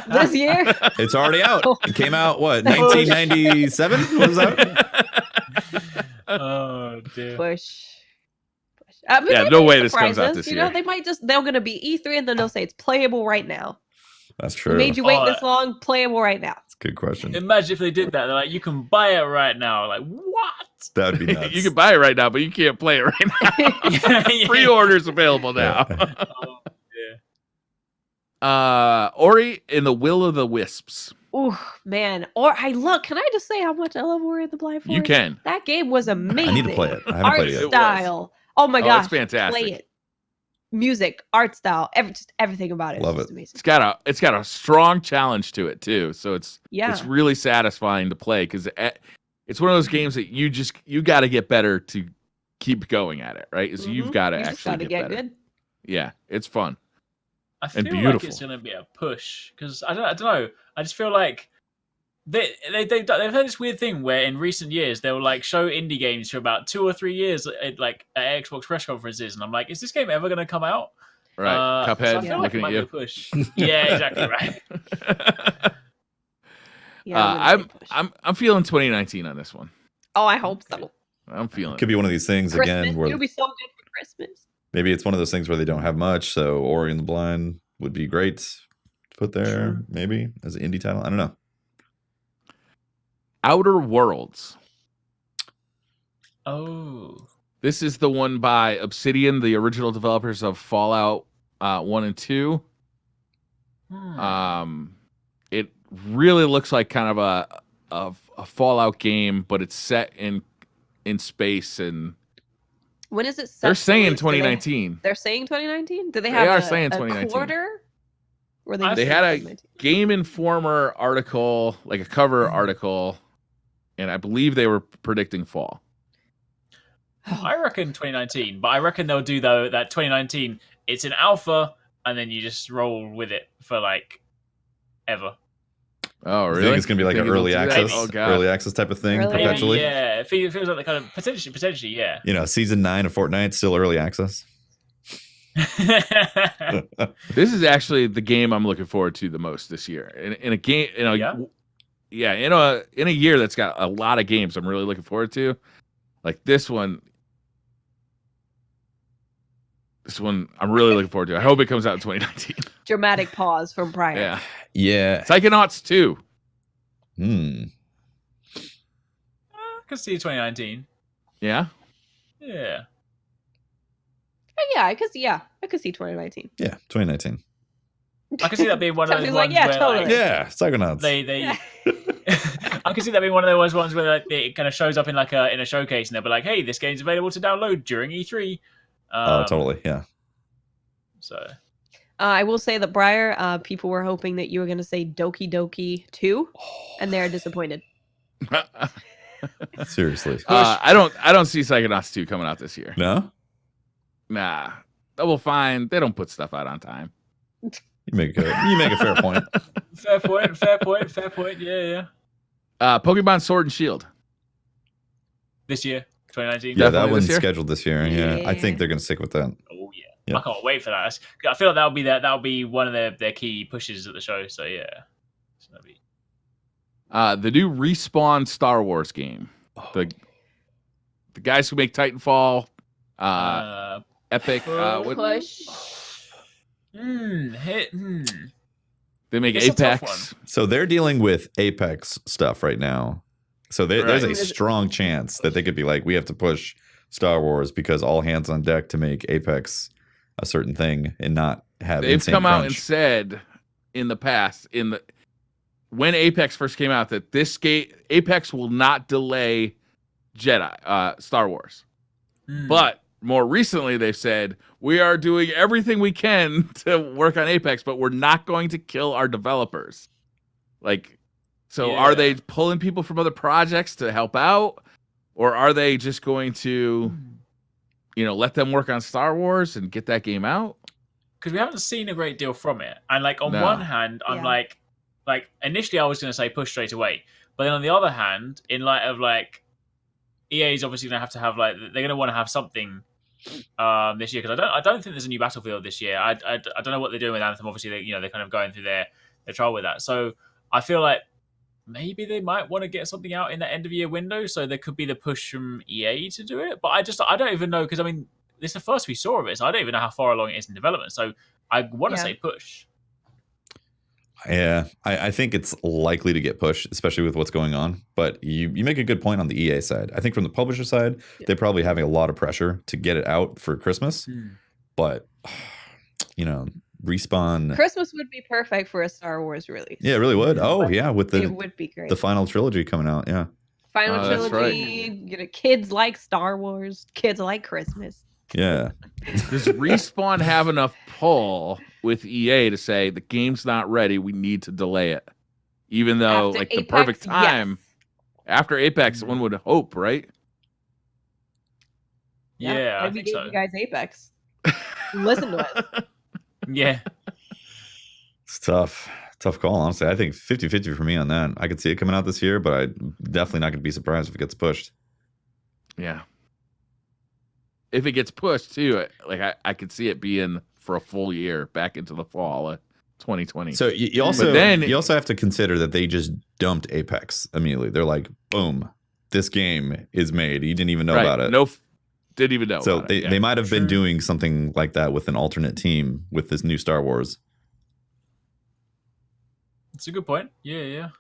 This year? It's already out. It came out what 1997? What was that? Oh dear. Push. Yeah, no way this comes out this You know, year. they might they're gonna be E3 and then they'll say it's playable right now. That's We true. made you wait Oh, this long, playable right now. That's a good question. Imagine if they did that. They're like, you can buy it right now. Like, what? That would be nuts. You can buy it right now, but you can't play it right now. Yeah. Pre-orders available now. Oh, yeah. Ori and the Will of the Wisps. Ooh, man. Can I just say how much I love Ori and the Blind Forest? You can. That game was amazing. I need to play it. I haven't Art played it yet. style. Oh my Oh, gosh. it's fantastic. Play it. Music, art style, just everything about it. Love It's just it. amazing. It's got a strong challenge to it too. So it's Yeah. really satisfying to play because it's one of those games that you got to get better to keep going at it, right? Is you've Mhm. got to You just actually gotta get better. good. Yeah, it's fun. I feel like beautiful. it's gonna be a push because I don't know. I just feel like they've had this weird thing where in recent years they will like show indie games for about 2 or 3 years at Xbox press conferences, and I'm like, is this game ever gonna come out? Right, So I Cuphead feel like it looking might at be a you. push. Yeah, exactly right. Yeah. I'm feeling 2019 on this one. Oh, I hope so. I'm feeling Could be one of these things Christmas. again where It'll be so good for Christmas. maybe it's one of those things where they don't have much. So Ori and the Blind would be great to put there, Sure. maybe as an indie title. I don't know. Outer Worlds. Oh, This is the one by Obsidian, the original developers of Fallout 1 and 2. Hmm. really looks like kind of a Fallout game, but it's set in space. And When is it set? they're saying release? 2019. They're saying 2019. Do they They have are a, saying a 2019. quarter? Or They just had a 2019? Game Informer article, like a cover article, and I believe they were predicting fall. I reckon 2019, but I reckon they'll do though that 2019. It's an alpha, and then you just roll with it for like ever. Oh, I really? think it's gonna be like an early access, Oh, God. early access type of thing Early perpetually. Maybe, yeah, it feels like the kind of potentially, yeah. You know, season 9 of Fortnite still early access. This is actually the game I'm looking forward to the most this year. In a game, in a year that's got a lot of games I'm really looking forward to. Like this one I'm really looking forward to. I hope it comes out in 2019. Dramatic pause from Brian. Yeah. Yeah. Psychonauts 2. Hmm. I can see 2019. Yeah. Yeah. Yeah, I could see 2019. Yeah, 2019. I can see that being one of those Something's ones like, yeah, where totally. like, Yeah, Psychonauts. they I can see that being one of those ones where like, it kind of shows up in like in a showcase and they'll be like, hey, this game's available to download during E3. Oh, totally. Yeah. So I will say that Briar, people were hoping that you were going to say Doki Doki 2, and they're disappointed. Seriously. I don't see Psychonauts 2 coming out this year. No? Nah. Double Fine, they don't put stuff out on time. You make a fair point. fair point. Yeah. Pokemon Sword and Shield. This year, 2019. Yeah, Definitely that one's this year? scheduled this year. Yeah. I think they're going to stick with that. Oh yeah. Yeah. I can't wait for that. I feel like that'll be one of their key pushes at the show. So yeah. So that'll be... The new Respawn Star Wars game. The guys who make Titanfall, Epic, Push. they make It's a tough Apex. So they're dealing with Apex stuff right now. So there's a Right. strong chance that they could be like, we have to push Star Wars because all hands on deck to make Apex a certain thing and not have They've insane come out crunch. and said in the past, when Apex first came out, that this game Apex will not delay Star Wars. But more recently, they've said we are doing everything we can to work on Apex, but we're not going to kill our developers. Are they pulling people from other projects to help out, or are they just going to, let them work on Star Wars and get that game out? Because we haven't seen a great deal from it, and on No. one hand, I'm like initially I was going to say push straight away, but then on the other hand, in light of EA is obviously going to have they're going to want to have something this year, because I don't think there's a new Battlefield this year. I don't know what they're doing with Anthem. Obviously, they're kind of going through their trial with that. So I feel like maybe they might want to get something out in the end of year window. So there could be the push from EA to do it. But I don't even know, because this is the first we saw of it, so I don't even know how far along it is in development. So I want to say push. Yeah, I think it's likely to get pushed, especially with what's going on. But you make a good point on the EA side. I think from the publisher side, they're probably having a lot of pressure to get it out for Christmas. But, Respawn. Christmas would be perfect for a Star Wars release. Yeah, it really would. Oh, yeah, with it would be great. the final trilogy coming out. Yeah. Final that's trilogy. Kids like Star Wars. Kids like Christmas. Yeah. Does Respawn have enough pull with EA to say the game's not ready, we need to delay it? Even though After the Apex, perfect time after Apex, Mhm. one would hope, right? Yeah, I we think gave so. you guys Apex. Listen to it. Yeah. It's tough. Tough call, honestly. I think 50-50 for me on that. I could see it coming out this year, but I'm definitely not going to be surprised if it gets pushed. Yeah. If it gets pushed too, I could see it being for a full year back into the fall of 2020. So you also have to consider that they just dumped Apex immediately. They're like, boom, this game is made. You didn't even know about it. Didn't even know. So about it. they might have been doing something like that with an alternate team with this new Star Wars. It's a good point. Yeah.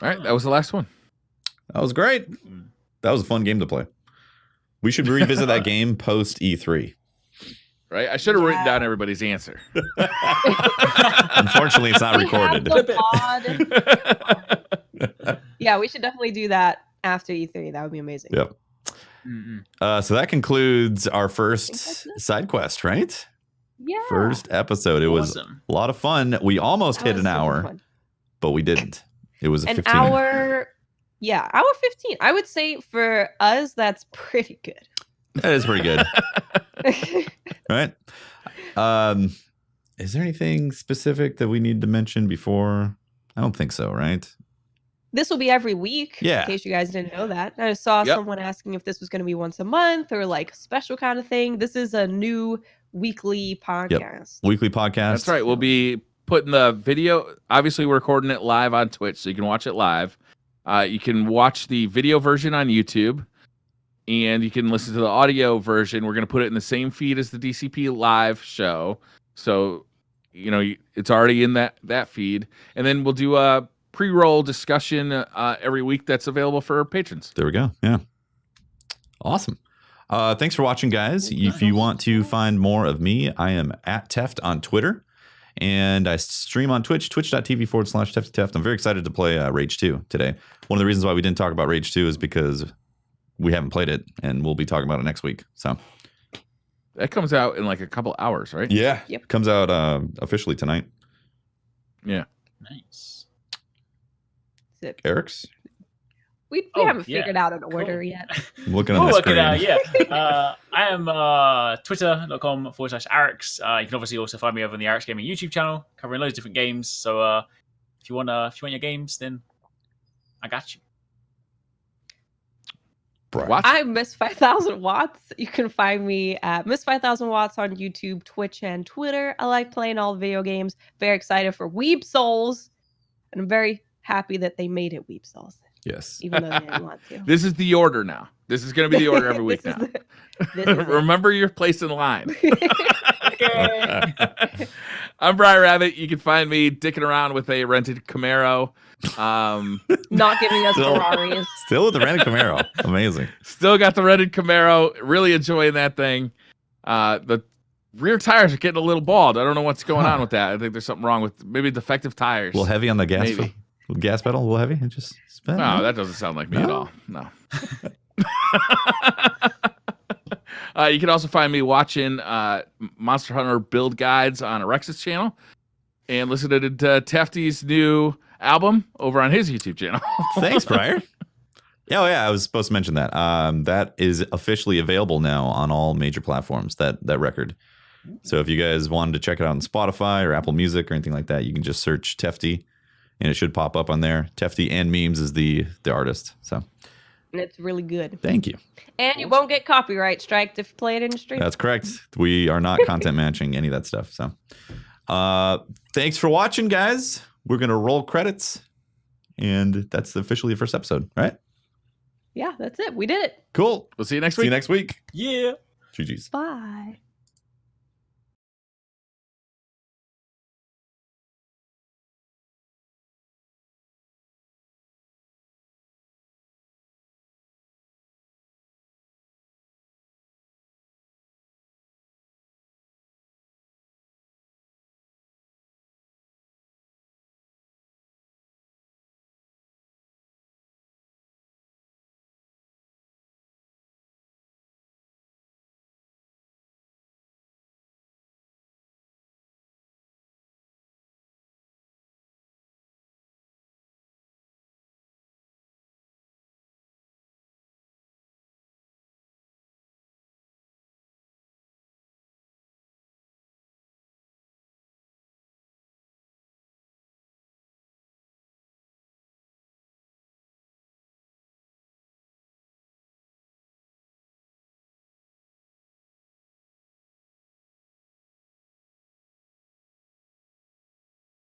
All right, that was the last one. That was great. That was a fun game to play. We should revisit that game post E3. right? I should have written down everybody's answer. Unfortunately, it's not recorded. Yeah, we should definitely do that after E3. That would be amazing. Yep. So that concludes our first side quest, right? Yeah. First episode. It was a lot of fun. We almost hit an hour, but we didn't. It was a 15 hour. Yeah, hour 15. I would say for us, that's pretty good. That is pretty good. Right. Is there anything specific that we need to mention before? I don't think so, right? This will be every week, yeah. in case you guys didn't know that. I saw someone asking if this was going to be once a month or like a special kind of thing. This is a new weekly podcast. Weekly podcast. That's right. We'll be putting the video. Obviously, we're recording it live on Twitch, so you can watch it live. You can watch the video version on YouTube, and you can listen to the audio version. We're going to put it in the same feed as the DCP live show. So, you know, it's already in that feed. And then we'll do a pre-roll discussion every week that's available for patrons. There we go. Yeah. Awesome. Thanks for watching, guys. If you want to find more of me, I am at Teft on Twitter. And I stream on Twitch, twitch.tv/TeftyTeft. I'm very excited to play Rage 2 today. One of the reasons why we didn't talk about Rage 2 is because we haven't played it, and we'll be talking about it next week. So that comes out in like a couple hours, right? Yeah. Yep. Comes out officially tonight. Yeah. Nice. arekkz? We haven't figured out an order yet. I'm looking on the screen. I am twitter.com/arekkz. You can obviously also find me over on the arekkz Gaming YouTube channel, covering loads of different games. So if you want your games, then I got you. I'm Miss 5000 Watts. You can find me at Miss 5000 Watts on YouTube, Twitch, and Twitter. I like playing all the video games. Very excited for Weeb Souls, and I'm very happy that they made it Weeb Souls. Yes. Even though they didn't want to. This is the order now. This is going to be the order every week now. Remember your place in line. I'm Brian Rabbit. You can find me dicking around with a rented Camaro. Not giving us Ferraris. Still with the rented Camaro. Amazing. Still got the rented Camaro. Really enjoying that thing. The rear tires are getting a little bald. I don't know what's going on with that. I think there's something wrong with maybe defective tires. A little heavy on the gas. Gas pedal, a little heavy. It just no, that doesn't sound like me at all. No. You can also find me watching Monster Hunter build guides on arekkz channel and listen to Tefty's new album over on his YouTube channel. Thanks, Briar. Yeah, I was supposed to mention that. That is officially available now on all major platforms, that record. So if you guys wanted to check it out on Spotify or Apple Music or anything like that, you can just search Tefty. And it should pop up on there. Tefty and Memes is the artist. So, and it's really good. Thank you. And you won't get copyright striked if you play it in the stream. That's correct. We are not content matching any of that stuff. So, thanks for watching, guys. We're gonna roll credits, and that's officially the first episode, right? Yeah, that's it. We did it. Cool. We'll see you next week. See you next week. Yeah. GG's. Bye.